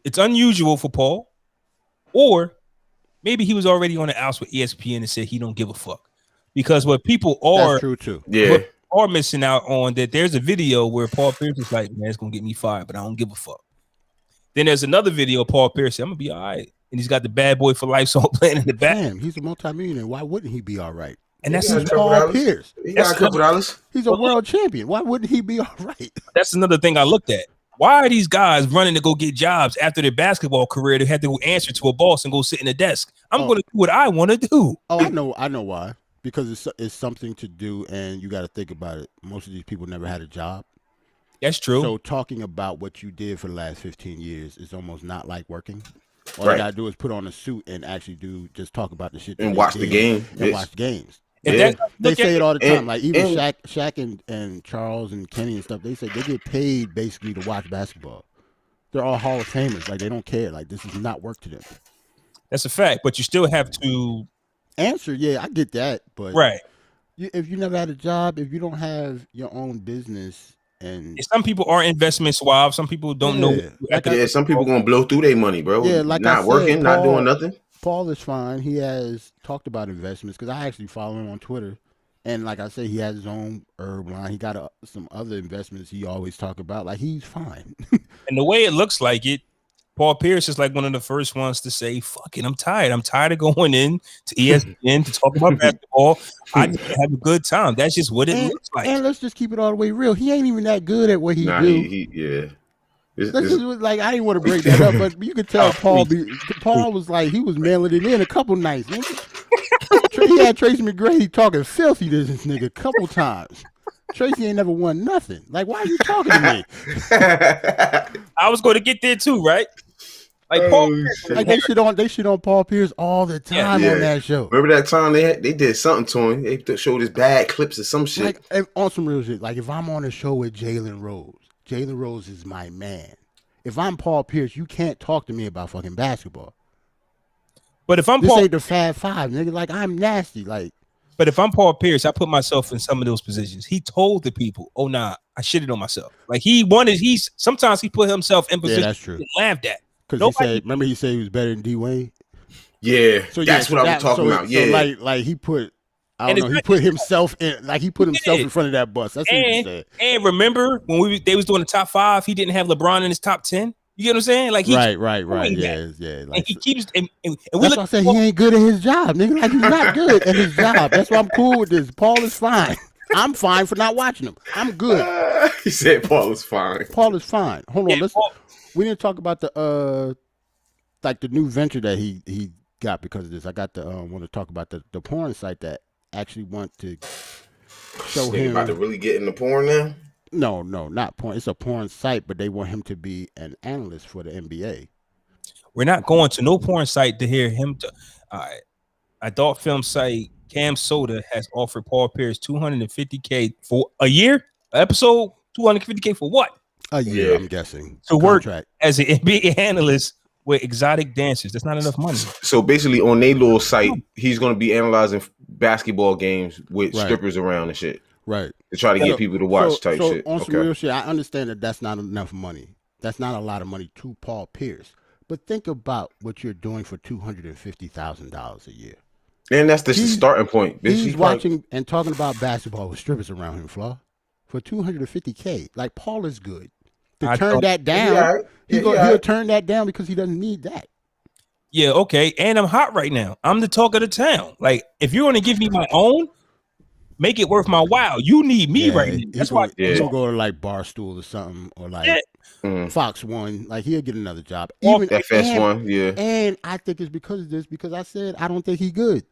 it's unusual for Paul, or maybe he was already on the outs with ESPN and said he don't give a fuck. Because what people are, true too. Are missing out on that there's a video where Paul Pierce is like, man, it's gonna get me fired, but I don't give a fuck. Then there's another video Paul Pierce said, I'm gonna be all right. And he's got the Bad Boy for Life song playing in the back. Damn, he's a multimillionaire. Why wouldn't he be all right? And that's Paul Pierce. He got a couple dollars. He's a world champion. Why wouldn't he be all right? That's another thing I looked at. Why are these guys running to go get jobs after their basketball career? They had to go answer to a boss and go sit in a desk. I'm going to do what I want to do. Oh, I know why. Because it's something to do, and you got to think about it. Most of these people never had a job. That's true. So talking about what you did for the last 15 years is almost not like working. All you got to do is put on a suit and actually just talk about the shit. And watch the game. And watch the games. Yeah. They say it all the time. Like even Shaq and Charles and Kenny and stuff, they say they get paid basically to watch basketball. They're all Hall of Famers. Like, they don't care. Like, this is not work to them. That's a fact. But you still have to answer. Yeah, I get that. But right. If you never had a job, if you don't have your own business, and some people are investment swabs, some people don't know. Some people gonna blow through their money, bro. Yeah, like not working, not doing nothing. Paul is fine. He has talked about investments because I actually follow him on Twitter, and like I say, he has his own herb line. He got some other investments he always talk about. Like, he's fine. And the way it looks like it, Paul Pierce is like one of the first ones to say, fuck it, I'm tired. I'm tired of going in to ESPN to talk about basketball. I need to have a good time. That's just what it looks like. And let's just keep it all the way real. He ain't even that good at what he do. Like, I didn't want to break that up, but you could tell Paul was like, he was mailing it in a couple nights. He had Tracy McGrady talking filthy to this nigga a couple times. Tracy ain't never won nothing. Like, why are you talking to me? I was going to get there too, right? Like, like they shit on Paul Pierce all the time on that show. Remember that time they did something to him? They showed his bad clips or some shit. Like, on some real shit. Like, if I'm on a show with Jalen Rose is my man. If I'm Paul Pierce, you can't talk to me about fucking basketball. But if this ain't the Fab Five, nigga. Like, I'm nasty. Like, but if I'm Paul Pierce, I put myself in some of those positions. He told the people, "Oh nah, I shitted on myself." Like, sometimes he put himself in position. Yeah, that's true. And laughed at. Because remember he said he was better than D Wade. Yeah, so that's what I was talking about. Yeah, so like he put. I don't know. He put himself in, like he put himself in front of that bus. That's what he said. And remember when they was doing the top 5, he didn't have LeBron in his top 10. You get what I'm saying? Like, right. Yeah. Like, and he keeps. And that's why I said he ain't good at his job, nigga. Like, he's not good at his job. That's why I'm cool with this. Paul is fine. I'm fine for not watching him. I'm good. He said Paul is fine. Paul is fine. Hold on. We didn't talk about the like the new venture that he got because of this. I got to want to talk about the porn site that actually want to show him. About to really get into porn now? No, not porn. It's a porn site, but they want him to be an analyst for the NBA. We're not going to no porn site to hear him. Adult film site Cam Soda has offered Paul Pierce $250K for a year. Episode $250K for what? A year, I'm guessing. To work as an NBA analyst with exotic dancers. That's not enough money. So basically, on their little site, he's going to be analyzing basketball games with strippers around and shit. Right. To try to get people to watch type shit. On some real shit, I understand that that's not enough money. That's not a lot of money to Paul Pierce. But think about what you're doing for $250,000 a year. And that's the starting point. Bitch. He's watching and talking about basketball with strippers around him, Flaw, for $250K. Like, Paul is good. To turn that down, he'll turn that down because he doesn't need that. Yeah, okay. And I'm hot right now. I'm the talk of the town. Like, if you're going to give me my own, make it worth my while. You need me right now. That's why he's going to go to like Barstool or something, or like Fox 1. Like, he'll get another job. Even FS1, yeah. And I think it's because of this, because I said I don't think he's good.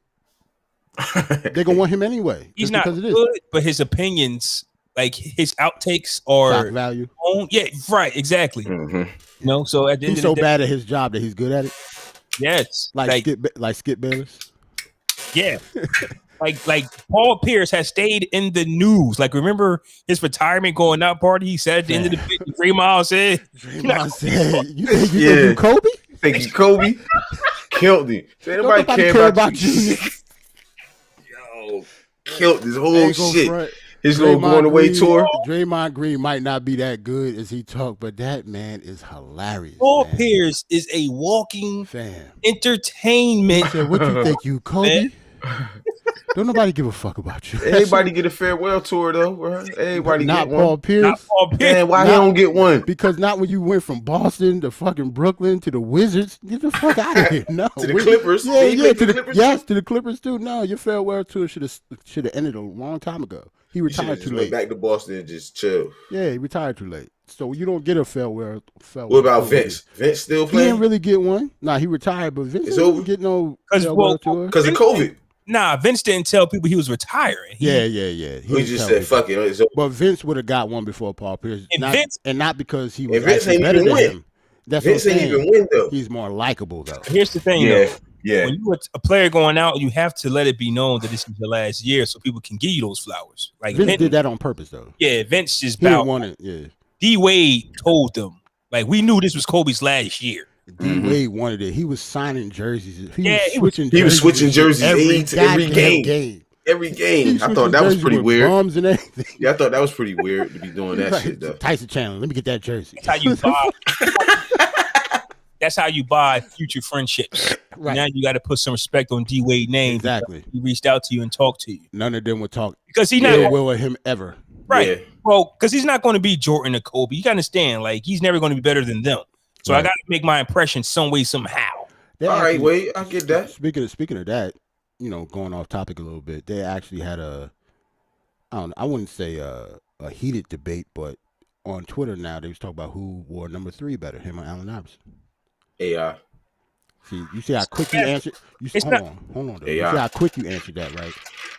They're going to want him anyway. He's not good, but his opinions, like his outtakes are value. Yeah, right, exactly. Mm-hmm. You know, so at the end he's of the day, bad at his job that he's good at it. Yes, like Skip Bayless. Yeah, like Paul Pierce has stayed in the news. Like, remember his retirement going out party? He said at the end of the bit, Draymond said, "You think you Kobe? Think you Kobe? Killed him. Nobody care about you." Yo, killed this whole shit. His little going away tour. Draymond Green might not be that good as he talked, but that man is hilarious. Paul Pierce is a walking entertainment. Said, what you think, you Kobe? Don't nobody give a fuck about you. Everybody get a farewell tour though, right? Everybody not get Paul one. Pierce. Not Paul Pierce. Man, why he don't get one? Because not when you went from Boston to fucking Brooklyn to the Wizards. Get the fuck out of here. No. To the Clippers. Yeah, to the Clippers. Yes, to the Clippers too. No, your farewell tour should have ended a long time ago. He retired too late. Went back to Boston and just chill. Yeah, he retired too late. So you don't get a farewell. What about Vince? Vince still playing? He didn't really get one. Nah, he retired, but Vince didn't get no farewell tour. Because of COVID. Nah, Vince didn't tell people he was retiring. Yeah. He just said, fuck it. But Vince would have got one before Paul Pierce. And not because he was Vince ain't better even than win. him. That's Vince ain't even win, though. He's more likable, though. Here's the thing, though. Yeah. When you're a player going out, you have to let it be known that this is your last year so people can give you those flowers. Like Vince did that on purpose, though. Yeah, Vince just didn't want it. Yeah. D Wade told them, like, we knew this was Kobe's last year. D Wade wanted it. He was signing jerseys. He was switching jerseys every game. Every game. I thought that was pretty weird. Bombs and everything. Yeah, I thought that was pretty weird to be doing that shit, though. Tyson Chandler, let me get that jersey. That's how you buy. That's how you buy future friendships. Right. Now you got to put some respect on D Wade name. Exactly. He reached out to you and talked to you. None of them would talk because he's not will with him ever. Right. Yeah. Well, because he's not going to be Jordan or Kobe. You got to understand, like, he's never going to be better than them. So I got to make my impression some way, somehow. All right, wait, I get that. Speaking of that, you know, going off topic a little bit, they actually had I wouldn't say a heated debate, but on Twitter now they was talking about who wore number 3 better, him or Allen Iverson. AI. You see how quick you answered? Hold on. You see how quick you answered that, right?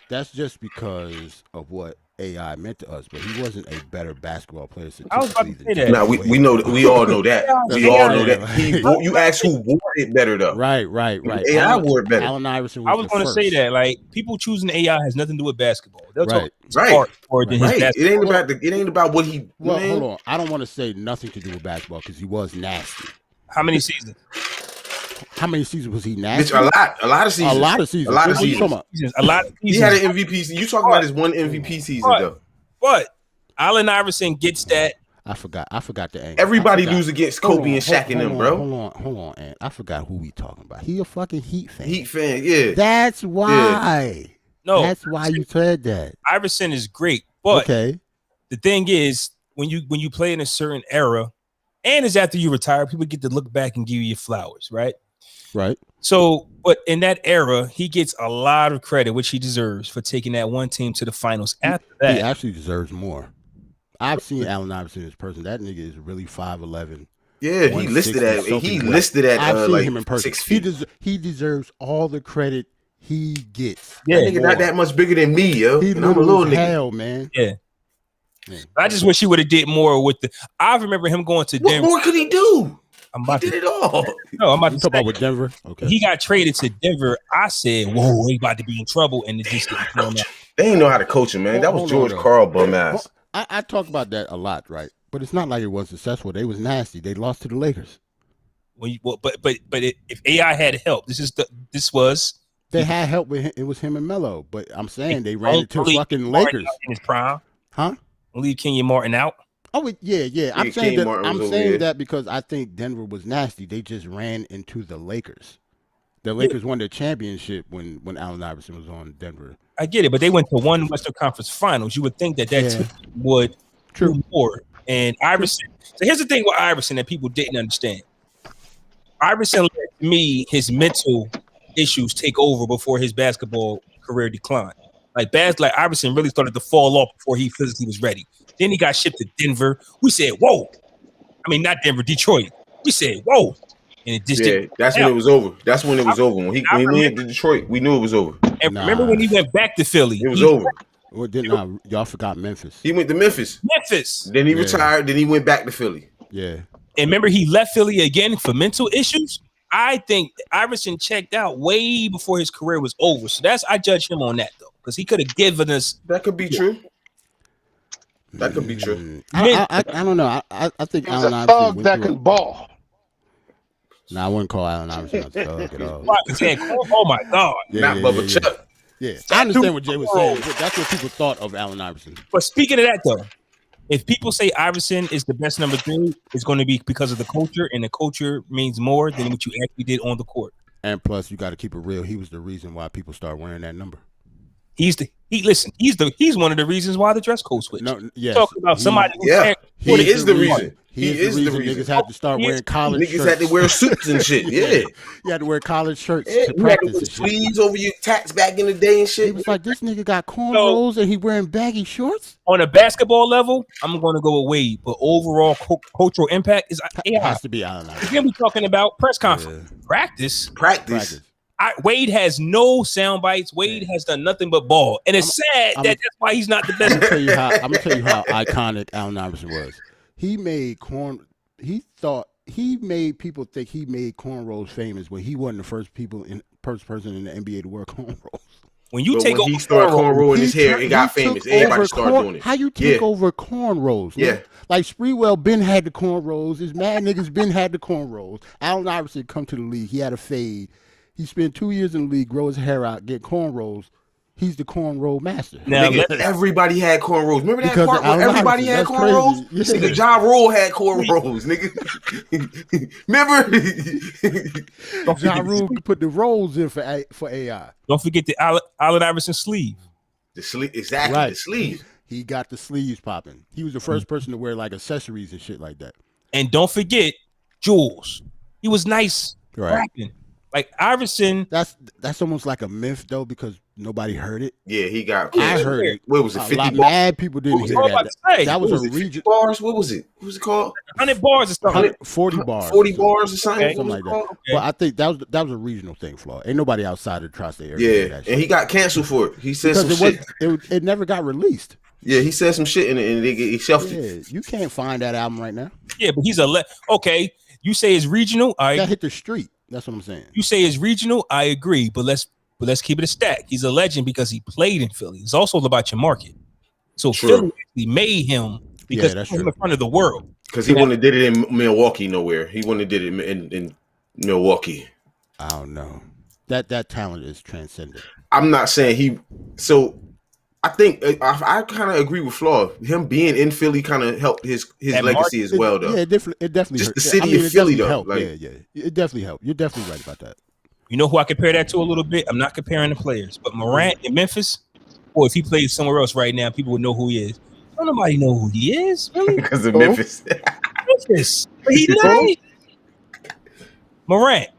That's just because of what AI meant to us, but he wasn't a better basketball player. I was about to say that. Nah, we know that. We all know that. We all know that. You asked who wore it better, though. Right. AI wore it better. Allen Iverson was I was going to say that. Like, people choosing AI has nothing to do with basketball. They'll talk right. It ain't about what he. Well, hold on. I don't want to say nothing to do with basketball because he was nasty. How many seasons? How many seasons was he nasty? A lot of seasons. A lot of seasons. He had an MVP. You talking about his one MVP season though? But Allen Iverson gets that. I forgot the angle. Everybody lose against Kobe and Shaq and them, bro. Hold on, Ant. I forgot who we talking about. He a fucking Heat fan. Yeah. That's why. Yeah. No, that's why you said that. Iverson is great, but okay. The thing is, when you play in a certain era, and it's after you retire, people get to look back and give you your flowers, right? Right. So, but in that era, he gets a lot of credit, which he deserves, for taking that one team to the finals. After that, he actually deserves more. I've seen Allen Iverson in person. That nigga is really 5'11". Yeah, he listed at I've seen like him in person. 6 feet. He deserves all the credit he gets. Yeah, that nigga not that much bigger than me, yo. He and I'm a little nigga. Hell, man. Yeah. I just wish he would have did more with the. I remember him going to Denver. What more could he do? He did it all. No, I'm about to talk about with Denver. Okay. He got traded to Denver. I said, "Whoa, he about to be in trouble," and it just didn't turn out. They didn't know how to coach him, man. That was George Karl bum ass. I talk about that a lot, right? But it's not like it was successful. They was nasty. They lost to the Lakers. If AI had help, they had help with him. It was him and Melo. But I'm saying they ran it to fucking Lakers in his prime, huh? Leave Kenyon Martin out. Oh yeah. I'm saying that because I think Denver was nasty. They just ran into the Lakers. The Lakers won the championship when Allen Iverson was on Denver. I get it, but they went to one Western Conference Finals. You would think that team would do more. And Iverson. So here's the thing with Iverson that people didn't understand. Iverson let me his mental issues take over before his basketball career declined. Like Iverson really started to fall off before he physically was ready. Then he got shipped to Denver. We said, "Whoa!" I mean, not Denver, Detroit. We said, "Whoa!" And it just that's when it was over. That's when it was over. When he went to Detroit, we knew it was over. And remember when he went back to Philly? It was over. Well, y'all forgot Memphis. He went to Memphis. Then he retired. Then he went back to Philly. Yeah. And remember, he left Philly again for mental issues. I think Iverson checked out way before his career was over. So I judge him on that though, because he could have given us. That could be true. That could be true. I don't know. I think Allen Iverson that could ball. No, I wouldn't call Allen Iverson a thug at all. Oh my God! Not Bubba Chuck. Yeah, I understand what Jay was saying. That's what people thought of Allen Iverson. But speaking of that, though, if people say Iverson is the best number 3, it's going to be because of the culture, and the culture means more than what you actually did on the court. And plus, you got to keep it real. He was the reason why people start wearing that number. He's one of the reasons why the dress code switched. No, yes, talking about somebody. He is the reason. He is the reason. Niggas had to start wearing collared shirts. Niggas had to wear suits and shit. Yeah. You had to wear collared shirts to practice. You had to sleeves over your tats back in the day and shit. He was like, this nigga got cornrows and he wearing baggy shorts? On a basketball level, I'm going to go with Wade. But overall cultural impact it has to be Allen Iverson. Again, we're talking about press conference. Yeah. Practice. Wade has no sound bites. Wade has done nothing but ball. And it's sad that's why he's not the best. I'm gonna tell you how iconic Allen Iverson was. He made people think he made cornrows famous when he wasn't the first person in the NBA to wear cornrows. When you take over, he started cornrowing his hair, it got famous. Everybody started doing it. How you take over cornrows? Yeah. Like Spreewell Ben had the cornrows. His mad niggas Ben had the cornrows. Allen Iverson come to the league. He had a fade. He spent 2 years in the league, grow his hair out, get cornrows. He's the cornrow master. Now, everybody had cornrows. Remember that part where everybody had cornrows? Nigga, Ja Rule had cornrows, nigga. Remember? Ja Rule put the rolls in for AI. Don't forget the Allen Iverson sleeve. The sleeve, exactly. Right. The sleeve. He got the sleeves popping. He was the first person to wear like accessories and shit like that. And don't forget Jules. He was nice. Right. Rapping. Like Iverson, that's almost like a myth though, because nobody heard it. Yeah, he got. I heard it. What was it? 50 bars? Mad people didn't hear that. That was a region. Bars. What was it? What was it called? 100 bars or something. 40 bars. 40 bars or something. Okay. Something like that. Okay. But I think that was a regional thing, Flaw. Ain't nobody outside of the tri-state area. Yeah, and he got canceled for it. He said because some shit. It never got released. Yeah, he said some shit and he shelved it. You can't find that album right now. Yeah, but he's okay. You say it's regional. That hit the street. That's what I'm saying. You say it's regional. I agree, but let's keep it a stack. He's a legend because he played in Philly. It's also about your market. So Philly actually made him because he's in front of the world. Because he wouldn't have did it in Milwaukee nowhere. He wouldn't have did it in Milwaukee. I don't know. That talent is transcendent. I'm not saying he. So I think I kind of agree with Flaw. Him being in Philly kind of helped his legacy as well, though. Yeah, it definitely just hurt. The city of Philly, though. Helped. Like, yeah, it definitely helped. You're definitely right about that. You know who I compare that to a little bit? I'm not comparing the players, but Morant in Memphis, or if he plays somewhere else right now, people would know who he is. Don't nobody know who he is, really? Because of Memphis. Memphis. He nice. Morant.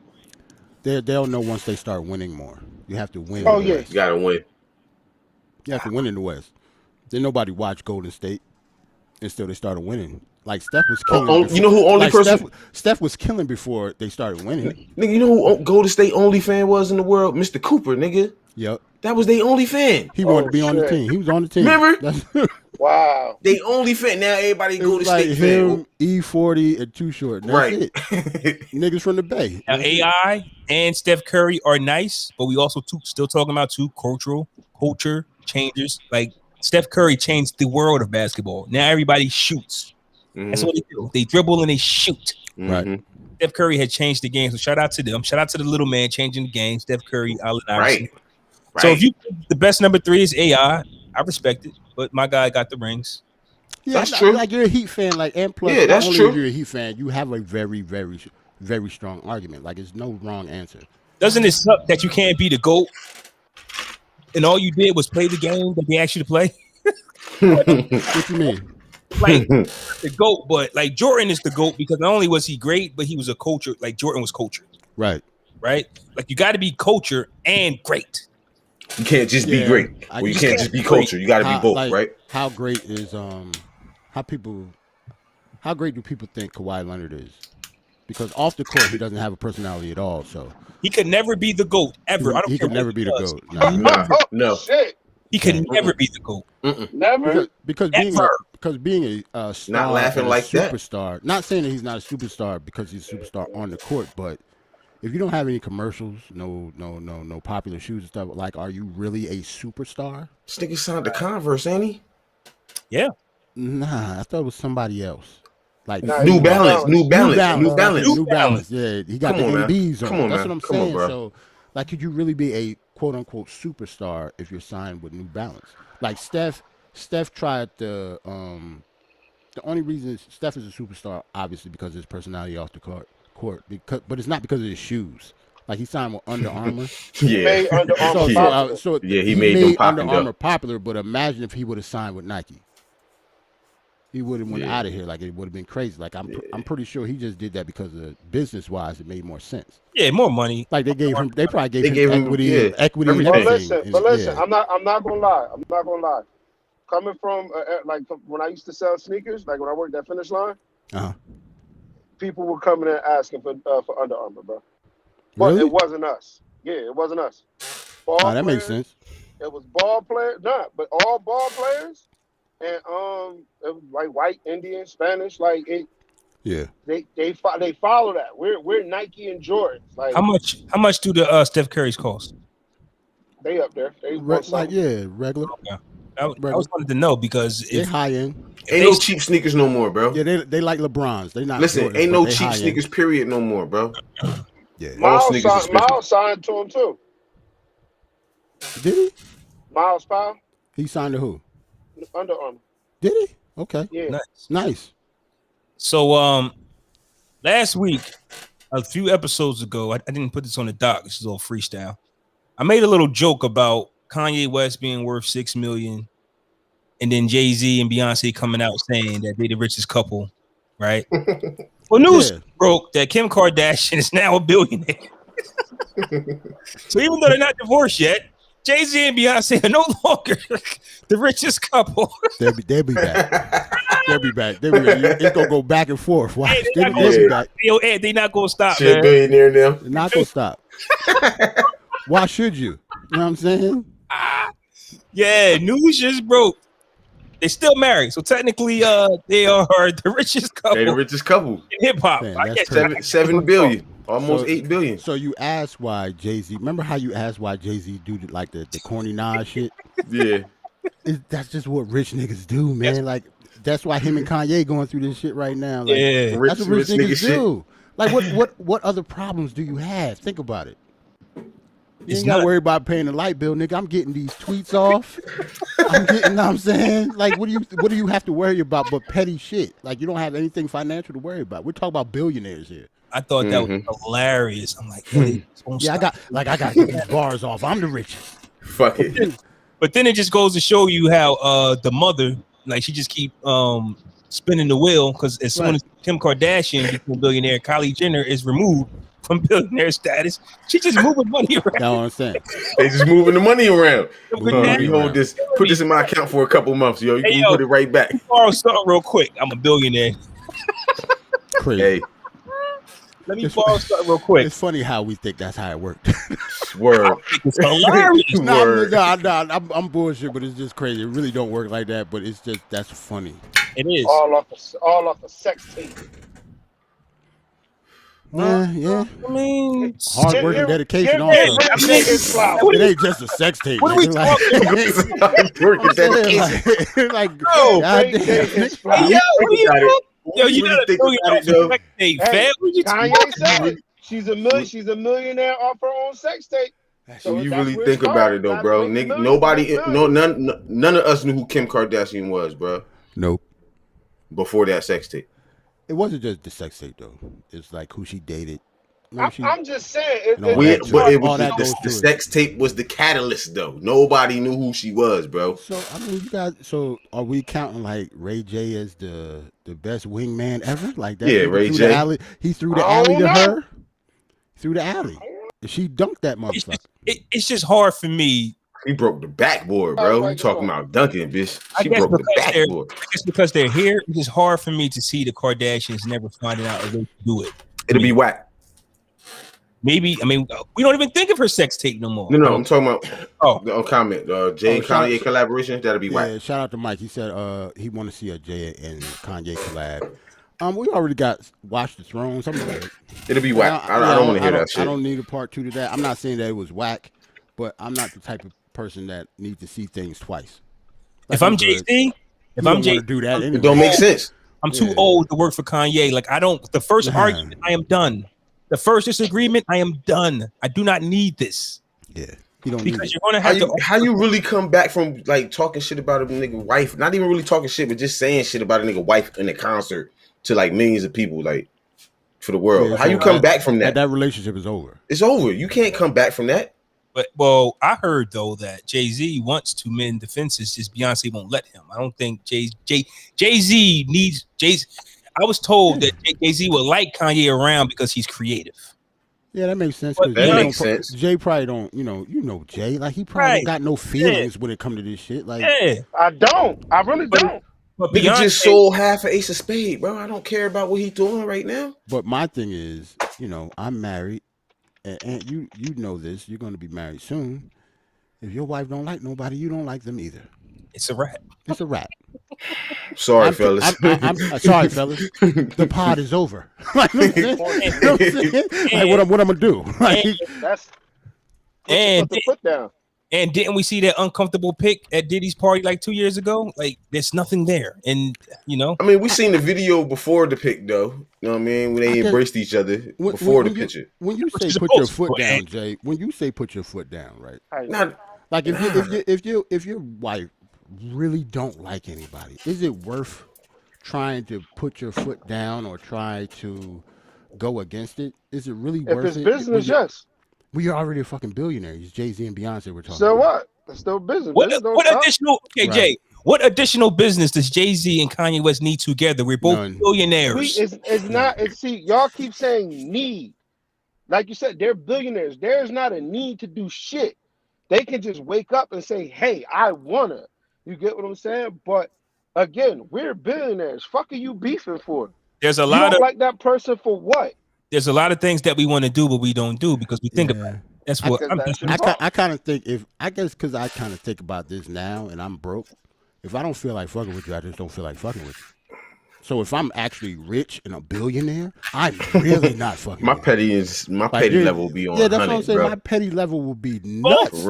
They'll know once they start winning more. You have to win. Oh, yeah. You got to win. You have to win in the West. Then nobody watched Golden State until they started winning. Like Steph was killing. You know who only person? Steph was killing before they started winning. Nigga, you know who Golden State only fan was in the world? Mr. Cooper, nigga. Yep. That was their only fan. He wanted to be on the team. He was on the team. Remember? Wow. They only fan. Now everybody Golden State him, fan. E40 and Too Short. That's right. It. Niggas from the Bay. Now AI and Steph Curry are nice, but we also still talking about two culture changers. Like Steph Curry changed the world of basketball. Now everybody shoots. Mm-hmm. That's what they do. They dribble and they shoot. Right. Steph Curry had changed the game, so shout out to them. Shout out to the little man changing the game. Steph Curry, Allen Iverson. Right. So if the best number 3 is AI, I respect it, but my guy got the rings. Yeah, that's true. Like you're a Heat fan, like and plus, that's true. If you're a Heat fan, you have a very, very, very strong argument. Like it's no wrong answer. Doesn't it suck that you can't be the GOAT and all you did was play the game that they asked you to play? What you mean? Like the GOAT, but like Jordan is the GOAT because not only was he great, but he was a culture. Like Jordan was culture. Right. Like you got to be culture and great. You can't just be great. Well, you can't just be culture. You got to be both, like, right? How great is how great do people think Kawhi Leonard is? Because off the court he doesn't have a personality at all. So he could never be the GOAT ever. He could never be the GOAT. No. Shit. He could never be the GOAT. Never. Because being a star, not laughing like superstar. That. Not saying that he's not a superstar because he's a superstar on the court, but if you don't have any commercials, no popular shoes and stuff, like, are you really a superstar? This nigga signed the Converse, ain't he? Yeah. Nah, I thought it was somebody else. Like New Balance. Yeah, he got the MBs on. Come on, That's man. what I'm Come on, saying. bro. So, like, could you really be a quote unquote superstar if you're signed with New Balance? Like Steph tried the only reason Steph is a superstar, obviously, because of his personality off the court. But it's not because of his shoes. Like, he signed with Under Armour. He made Under Armour popular. So he made them popular. Under Armour popular, but imagine if he would have signed with Nike. He would have went out of here. Like, it would have been crazy. Like, I'm pretty sure he just did that because of business-wise, it made more sense. Yeah, more money. Like, they probably gave him equity. Equity. But listen, I'm not gonna lie. Coming from like when I used to sell sneakers, like when I worked at Finish Line, people were coming in asking for Under Armour, bro. But really? It wasn't us. Yeah, it wasn't us. That makes sense. It was ball players, but all ball players, and it was like white, Indian, Spanish, like it. Yeah. They follow that. We're Nike and Jordans. Like, how much do the Steph Curry's cost? They up there. They regular. Okay. I was wanted to know because they're high end. Ain't no cheap sneakers no more, bro. Yeah, they like LeBron's. They not. Listen, Jordans, ain't no cheap sneakers, period, no more, bro. Yeah. Miles signed to him too. Did he? Miles Powell. He signed to who? Under Armour. Did he? Okay. Yeah. Nice. So last week, a few episodes ago, I didn't put this on the doc. This is all freestyle. I made a little joke about Kanye West being worth $6 million, and then Jay-Z and Beyonce coming out saying that they're the richest couple, right? Well, news broke that Kim Kardashian is now a billionaire. So even though they're not divorced yet, Jay-Z and Beyonce are no longer the richest couple. They'll be back. They'll be back. It's gonna go back and forth. Why? They'll be back. Yo, Ed, they not gonna stop. Shit, billionaire now. They're not gonna stop. Why should you? You know what I'm saying? Yeah, news just broke. They still married, so technically, they are the richest couple. They're the richest couple in hip hop. $7 billion, almost $8 billion. So you asked why Jay-Z? Remember how you asked why Jay-Z do like the corny Nas shit? Yeah, that's just what rich niggas do, man. Like that's why him and Kanye going through this shit right now. Like, yeah, that's what rich niggas do. Like what other problems do you have? Think about it. You ain't got to worry about paying the light bill, nigga. I'm getting these tweets off. I'm getting, you know what I'm saying? Like, what do you have to worry about but petty shit? Like, you don't have anything financial to worry about. We're talking about billionaires here. I thought that was hilarious. I'm like, I got these bars off. I'm the richest. Fuck it. But then it just goes to show you how the mother, like, she just keep spinning the wheel because as soon as Kim Kardashian becomes a billionaire, Kylie Jenner is removed from billionaire status. She just moving money around. That's what I'm saying. They just moving the money around. We hold this, put this in my account for a couple months, yo. You can put it right back. Borrow something real quick. I'm a billionaire. Crazy. Hey. Let me borrow something real quick. It's funny how we think that's how it worked. Word. It's hilarious. I'm bullshit, but it's just crazy. It really don't work like that, but it's just that's funny. It is. All off the sex tape. Yeah. I mean, hard work and dedication also. It ain't just a sex tape. What are we talking about? Work and dedication. Like, yo, you gotta think sex tape, fam. Kanye said she's a millionaire off her own sex tape. So you really think about it though, bro. None of us knew who Kim Kardashian was, bro. Nope. Before that sex tape. It wasn't just the sex tape though. It's like who she dated, I'm just saying. But it was the sex tape was the catalyst, though. Nobody knew who she was, bro. So I mean, you guys. So are we counting like Ray J as the best wingman ever? Like that? Yeah, Ray J. He threw the alley to her. Through the alley. She dunked that motherfucker. It's just hard for me. He broke the backboard, bro. You talking about dunking, bitch? She broke the backboard. I guess because they're here, it's just hard for me to see the Kardashians never finding out a way to do it. It'll be whack. Maybe, I mean, we don't even think of her sex tape no more. No, I'm talking about comment. Jay and Kanye collaboration, that'll be whack. Yeah, shout out to Mike. He said he want to see a Jay and Kanye collab. We already got Watch the Throne. It'll be whack. I don't want to hear that shit. I don't need a part 2 to that. I'm not saying that it was whack, but I'm not the type of person that needs to see things twice. If I'm Jay-Z, do that anyway. It don't make sense. I'm too old to work for Kanye. Like the first argument, I am done. The first disagreement, I am done. I do not need this. Yeah. You don't because you're gonna have how you really come back from like talking shit about a nigga wife, not even really talking shit, but just saying shit about a nigga wife in a concert to like millions of people, like for the world. Yeah, how you come back from that? That relationship is over. It's over. You can't come back from that. But I heard though that Jay-Z wants to mend the fences, just Beyonce won't let him. I don't think Jay-Z needs Jay-Z. I was told that Jay-Z would like Kanye around because he's creative. Yeah, that makes sense. That makes sense. Jay probably don't, you know Jay. Like he probably don't got no feelings when it comes to this shit. Like I don't. I really don't. But Beyonce just sold half an Ace of Spades, bro. I don't care about what he's doing right now. But my thing is, I'm married, and you know this. You're going to be married soon. If your wife don't like nobody, you don't like them either. It's a wrap. It's a wrap. Sorry, fellas. I'm sorry, fellas. The pod is over. Like, what I'm saying? Like, what I'm gonna do? Like, that's put the foot down. And didn't we see that uncomfortable pic at Diddy's party like 2 years ago? Like, there's nothing there, and I mean, we seen the video before the pic, though. You know what I mean? When they embraced each other before the picture. When you say put your foot down, Jay. When you say put your foot down, right? Like if your wife really don't like anybody, is it worth trying to put your foot down or try to go against it? Is it really worth it? If it's business, yes. We are already a fucking billionaires. Jay-Z and Beyonce we're talking so about. What? It's still business. What additional Jay, what additional business does Jay-Z and Kanye West need together? We're both billionaires. It's not. See, y'all keep saying need. Like you said, they're billionaires. There's not a need to do shit. They can just wake up and say, hey, I wanna. You get what I'm saying? But again, we're billionaires. Fuck are you beefing for? There's a lot of like that person for what? There's a lot of things that we want to do, but we don't do because we think about it. That's what I kind of think because I kind of think about this now and I'm broke. If I don't feel like fucking with you, I just don't feel like fucking with you. So if I'm actually rich and a billionaire, I'm really not fucking. My petty level will be on. Yeah, that's what I'm saying. Bro. My petty level will be nuts.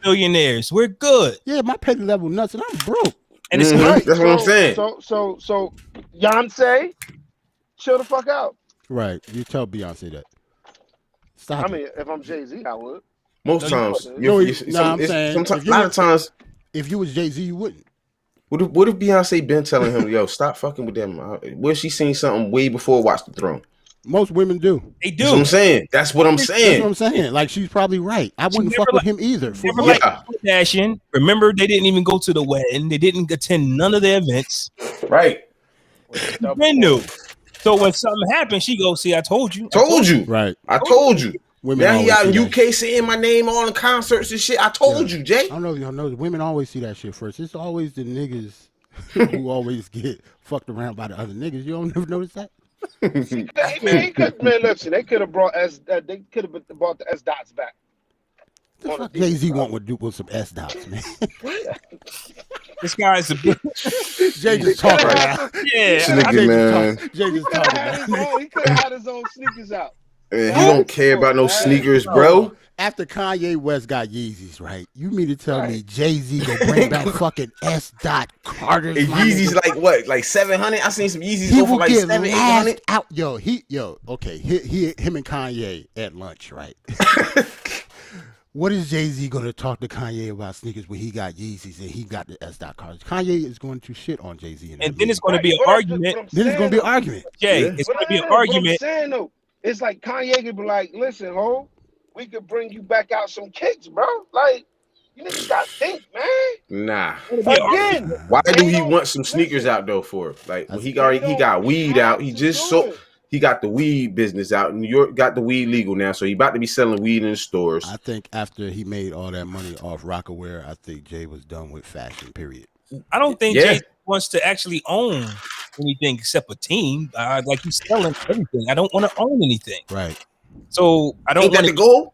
Billionaires, we're good. Yeah, my petty level nuts, and I'm broke. And it's right. That's what I'm saying. So Beyonce, chill the fuck out. Right. You tell Beyonce that. Stop. I mean, if I'm Jay-Z, I would. Most times. I'm saying. A lot of times. If you was Jay-Z, you wouldn't. What if Beyonce been telling him, yo, stop fucking with them? What if she seen something way before Watch the Throne? Most women do. They do. That's what I'm saying. That's what I'm saying. Like, she's probably right. I wouldn't fuck with him either. Kardashian. Remember, they didn't even go to the wedding. They didn't attend none of the events. Right. Brand new. So when something happened, she goes, see, I told you. Right. I told you. Women now he out in UK saying my name all in concerts and shit. I told you, Jay. I don't know if y'all know. Women always see that shit first. It's always the niggas who always get fucked around by the other niggas. You don't never notice that? Listen, they could have brought the S dots back. The fuck Jay-Z want with some S dots, man. This guy's a Jay just talking about. Yeah, man. Jay just talking about. He could have had his own sneakers out. Man, he don't care about no sneakers, bro. After Kanye West got Yeezys, right? You mean to tell me Jay-Z go bring back fucking S. Carter's? And Yeezys like what? Like 700? I seen some Yeezys go for like 700-800. Out, okay. Him and Kanye at lunch, right? What is Jay-Z going to talk to Kanye about sneakers when he got Yeezys and he got the S. Carter's? Kanye is going to shit on Jay-Z. And then it's going to be an argument. Then it's going to be an argument. Jay, it's going to be an argument. it's like Kanye could be like, listen, ho, we could bring you back out some kicks, bro. Like, you niggas gotta think, man. Nah. Again, why do he want some sneakers out though for? Like when he got weed out. He just sold. He got the weed business out. New York got the weed legal now, so he about to be selling weed in the stores. I think after he made all that money off Rockaware, I think Jay was done with fashion. Period. I don't think Jay wants to actually own anything except a team. Like he's selling everything. I don't want to own anything. Right. So I don't want to go.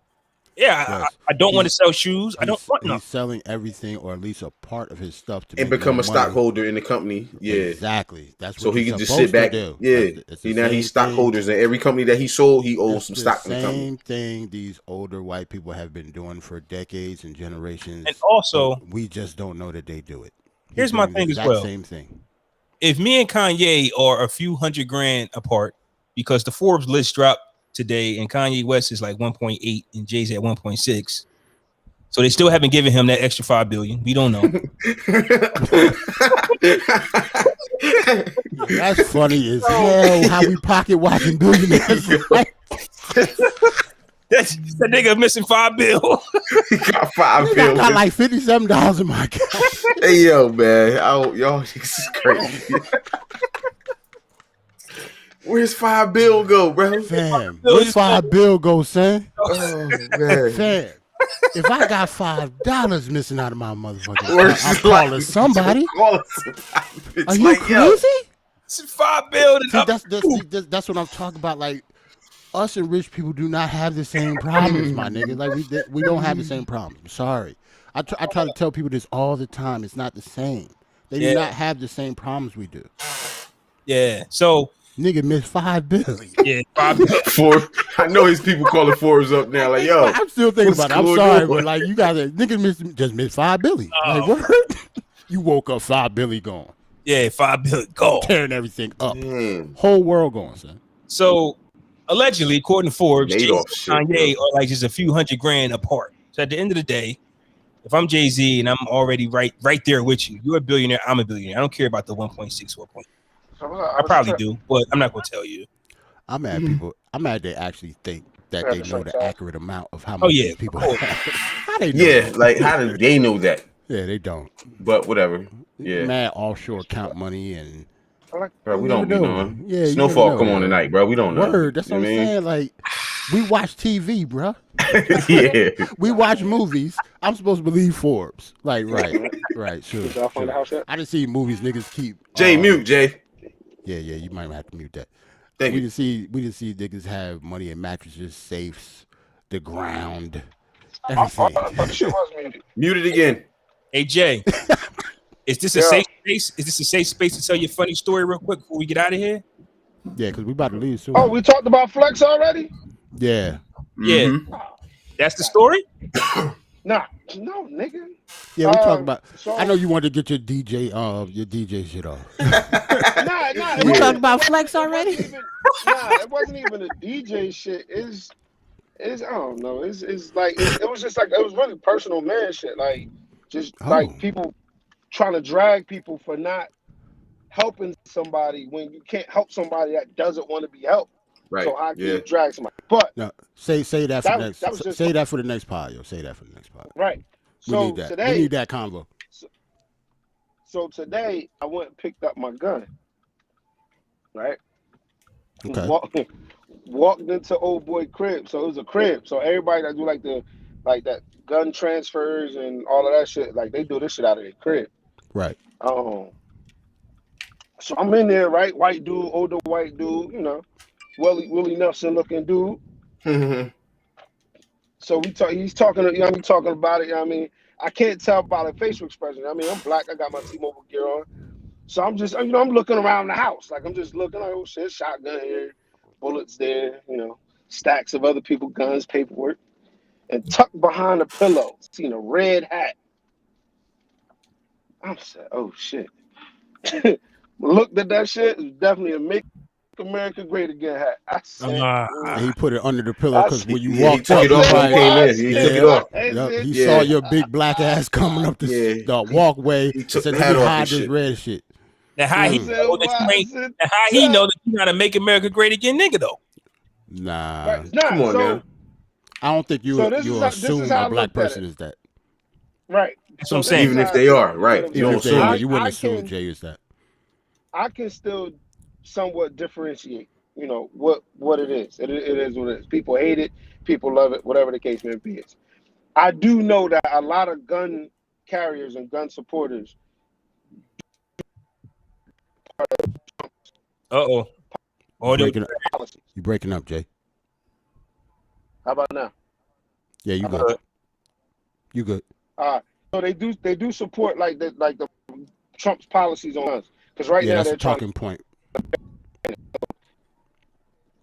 Yeah, yes. I don't want to sell shoes. I don't want He's selling everything or at least a part of his stuff to and become a stockholder in the company. Yeah, exactly. That's what so he can just sit back. Yeah, he's stockholders in every company that he sold. He owes some stock in the company. Same thing these older white people have been doing for decades and generations. And also, we just don't know that they do it. Here's my thing as well. Same thing. If me and Kanye are a few $100,000 apart, because the Forbes list dropped today, and Kanye West is like 1.8 and Jay's at 1.6. So they still haven't given him that extra $5 billion. We don't know. That's funny as hell how we pocket watching billionaires. That nigga missing $5 billion. He got $5 billion. I got like $57 in my account. Hey yo, man. Y'all this is crazy. Where's $5 billion go, bro? Fam, where's $5 billion go, son? Oh man. Fam, if I got $5 missing out of my motherfucking, I'm calling somebody. Are you crazy? It's $5 billion. That's what I'm talking about. Like, us and rich people do not have the same problems, my nigga. Like we don't have the same problems. I'm sorry. I try to tell people this all the time. It's not the same. They do not have the same problems we do. Yeah. So nigga missed $5 billion. Yeah, $5 billion. I know these people calling Forbes up now. Like, yo, I'm still thinking about it. I'm sorry, but like you guys, nigga just missed $5 billion. Like what? You woke up $5 billion gone. Yeah, $5 billion gone. Tearing everything up. Whole world going, son. So allegedly, according to Forbes, Jay and Kanye are like just a few $100,000 apart. So at the end of the day, if I'm Jay-Z and I'm already right there with you, you're a billionaire, I'm a billionaire. I don't care about the 1.6 or 1.8. I probably do, but I'm not gonna tell you. I'm mad people. I'm mad they actually think that they know the accurate amount of how much people have. How they know? Yeah, like how do they know that? Yeah, they don't. But whatever. Yeah, mad offshore account money and. Bro, we don't be knowing. Yeah, Snowfall come on tonight, bro. We don't know. Word, that's what I'm saying. Like, we watch TV, bro. Yeah, we watch movies. I'm supposed to believe Forbes. Like, right, sure. I didn't see movies niggas keep. Mute, Jay. Yeah, you might have to mute that. Thank you. We didn't see niggas have money in mattresses, safes, the ground, everything. Mute it again. Hey Jay, is this a safe space? Is this a safe space to tell your funny story real quick before we get out of here? Yeah, because we about to leave soon. Oh, we talked about Flex already? Yeah. Yeah. Mm-hmm. That's the story? No, nigga. Yeah, we talking about. So, I know you wanted to get your DJ shit off. Nah. We talking about Flex already? It wasn't even a DJ shit. It's I don't know. It's like it was just like it was really personal man shit. Like just like people trying to drag people for not helping somebody when you can't help somebody that doesn't want to be helped. Right. So I can't drag somebody. But no, say that for next. Say that for the next pod, yo. Say that for the next pod. Right. We need that. We need that convo. So today I went and picked up my gun. Right. Okay. Walked into old boy crib. So it was a crib. So everybody that do like that gun transfers and all of that shit, like they do this shit out of their crib. Right. So I'm in there, right? White dude, older white dude, you know, Willie Nelson looking dude. Mm-hmm. So he's talking, you know what I mean, talking about it, you know what I mean? I can't tell by the facial expression. I mean, I'm black, I got my T-Mobile gear on. So I'm just, you know, I'm looking around the house. Like I'm just looking, like, oh shit, shotgun here, bullets there, you know, stacks of other people's guns, paperwork. And tucked behind a pillow, seen a red hat. I said, oh shit. Looked at that shit, it was definitely a Make America Great Again hat. I said, he put it under the pillow because when you walked up, he took it off. He saw your big black ass coming up the walkway. He took said, the hat off hide and this shit. red shit. Now how he know that you ain't? How he know that you're not a Make America Great Again nigga though? Nah. Right. Nah, come on, man. I don't think you assume a black person is that. Right. That's what I'm saying. Even if they are, right. Even if they are, you wouldn't assume Jay is that. I can still somewhat differentiate, what it is. It is what it is. People hate it. People love it. Whatever the case may be. I do know that a lot of gun carriers and gun supporters. You breaking up, Jay. How about now? Yeah, you good. You good. So they do support like the Trump's policies on guns. Because now that's they're a talking point.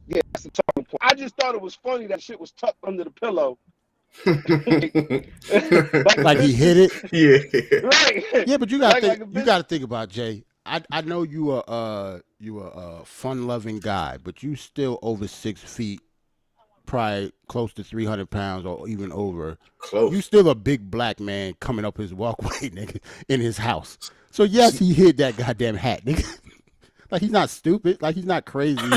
Yeah, that's the talking point. I just thought it was funny that shit was tucked under the pillow. Like he hit it. Yeah. Right. Yeah, but you gotta think about Jay. I know you are a fun loving guy, but you still over 6 feet, probably close to 300 pounds or even over. Close. You still a big black man coming up his walkway, nigga, in his house. So yes, he hid that goddamn hat, nigga. Like he's not stupid. Like he's not crazy. He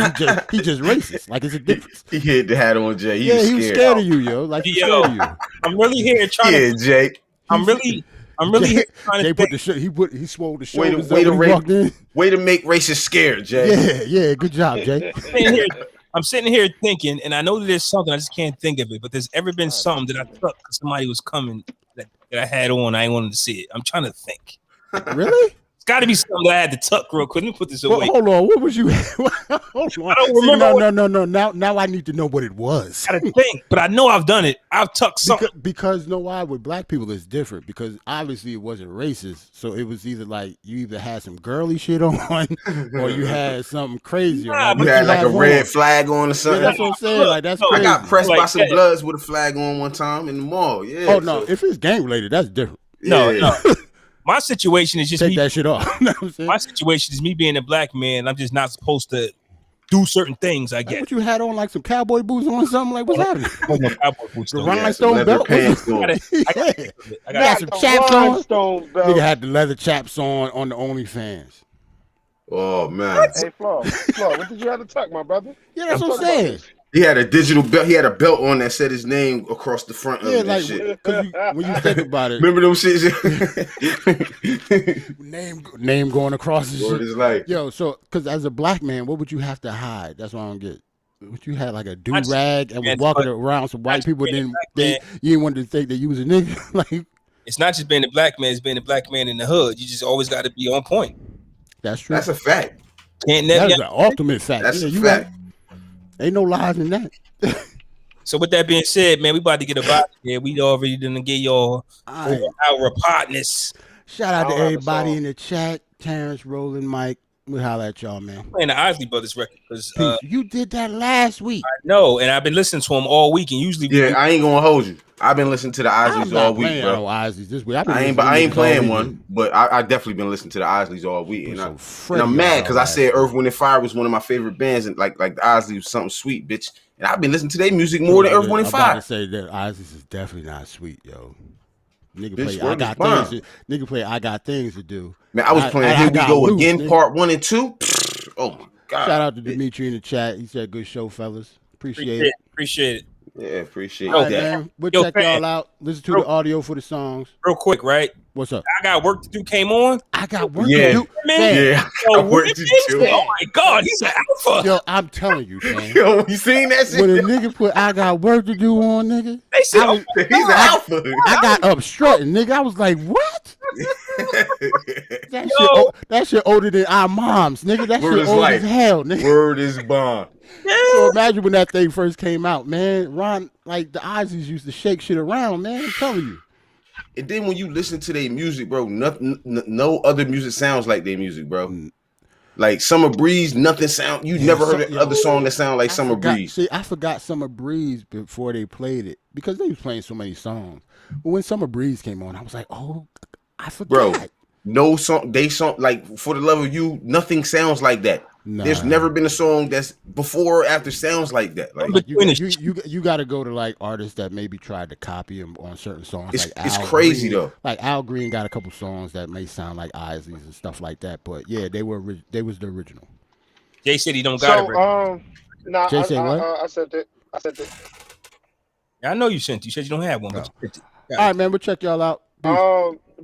just racist. Like it's a difference. He hid the hat on Jay. He was scared of you, yo. Like he's scared of you. I'm really here trying to. Yeah, Jake. I'm really here trying to. Put the he swole the shoulders up when he walked in. Way to make racists scared, Jay. Yeah. Good job, Jay. I'm sitting here thinking, and I know that there's something I just can't think of it. But there's ever been something that I thought somebody was coming that I had on. I ain't wanted to see it. I'm trying to think. Really? Got to be something that I had to tuck real quick. Let me put this away. Well, hold on. What was you? Hold on. I don't remember. No. Now I need to know what it was. I gotta think, but I know I've done it. I've tucked something. Because know why? With black people, it's different. Because obviously it wasn't racist. So it was either like you either had some girly shit on, or you had something crazy on. You had like a red flag on or something. Yeah, that's what I'm saying. Like that's crazy. I got pressed by some Bloods with a flag on one time in the mall. Yeah. Oh no, if it's gang related, that's different. No. My situation is just take that shit off. My situation is me being a black man. I'm just not supposed to do certain things. I guess. What you had on, like some cowboy boots on, something like what's happening? No cowboy boots. The rhinestone belt. I got some chaps on. Nigga had the leather chaps on the OnlyFans. Oh man. Hey Flo, what did you have to tuck, my brother? Yeah, that's what I'm saying. He had a digital belt. He had a belt on that said his name across the front of it. Like, shit. When you think about it, remember those shit? name going across the shit. Like, yo, so because as a black man, what would you have to hide? That's what I don't get. Would you had like a do rag and was walking around so white people you didn't want to think that you was a nigga? Like, it's not just being a black man; it's being a black man in the hood. You just always got to be on point. That's true. That's a fact. That's an ultimate fact. That's a fact. Ain't no lies in that. So with that being said, man, we about to get a vibe here. We already done get y'all our partners. Shout out to everybody in the chat. Terrence, Roland, Mike. We'll holler at y'all, man. Playing the Isley Brothers record because you did that last week. I know, and I've been listening to them all week. And usually, I ain't gonna hold you. I've been listening to the Isleys all week, bro. Isleys this week. I ain't playing one, but I definitely been listening to the Isleys all week, and I'm mad because I said Earth, Wind and Fire was one of my favorite bands, and like the Isleys was something sweet, bitch. And I've been listening to their music more than Earth, Wind and Fire. I'm about to say that Isleys is definitely not sweet, yo. Nigga play I got things to do. Man, I was playing Here We Go Again, Part 1 and 2. Oh my god! Shout out to Dimitri in the chat. He said, "Good show, fellas. Appreciate it. Yeah, appreciate that. Man. We'll check y'all out. Listen to the audio for the songs. Real quick, right? What's up? I Got Work to Do came on. I got work to do. Yeah. Oh my god, he's an alpha. Yo, I'm telling you, man. Yo, you seen that shit? When a nigga put I Got Work to Do on, nigga, they said he's an alpha. I got up strutting, nigga. I was like, what? That shit older than our moms, nigga. That shit old as hell, nigga. Word is bond. So imagine when that thing first came out, man. Ron, like the Isleys used to shake shit around, man. I'm telling you. And then when you listen to their music, bro, no other music sounds like their music, bro. Like Summer Breeze, nothing sound. You never heard another song that sound like Summer Breeze. See, I forgot Summer Breeze before they played it because they was playing so many songs. But when Summer Breeze came on, I was like, oh, I forgot. Bro, no song, like For the Love of You, nothing sounds like that. Nah. There's never been a song that's before or after sounds like that. Like you got to go to like artists that maybe tried to copy him on certain songs. It's crazy though. Like Al Green got a couple songs that may sound like Isleys and stuff like that. But yeah, they was the original. Jay said he don't got it. Nah, I sent it. Yeah, I know you sent it. You said you don't have one, but all right, man. We'll check y'all out. Peace.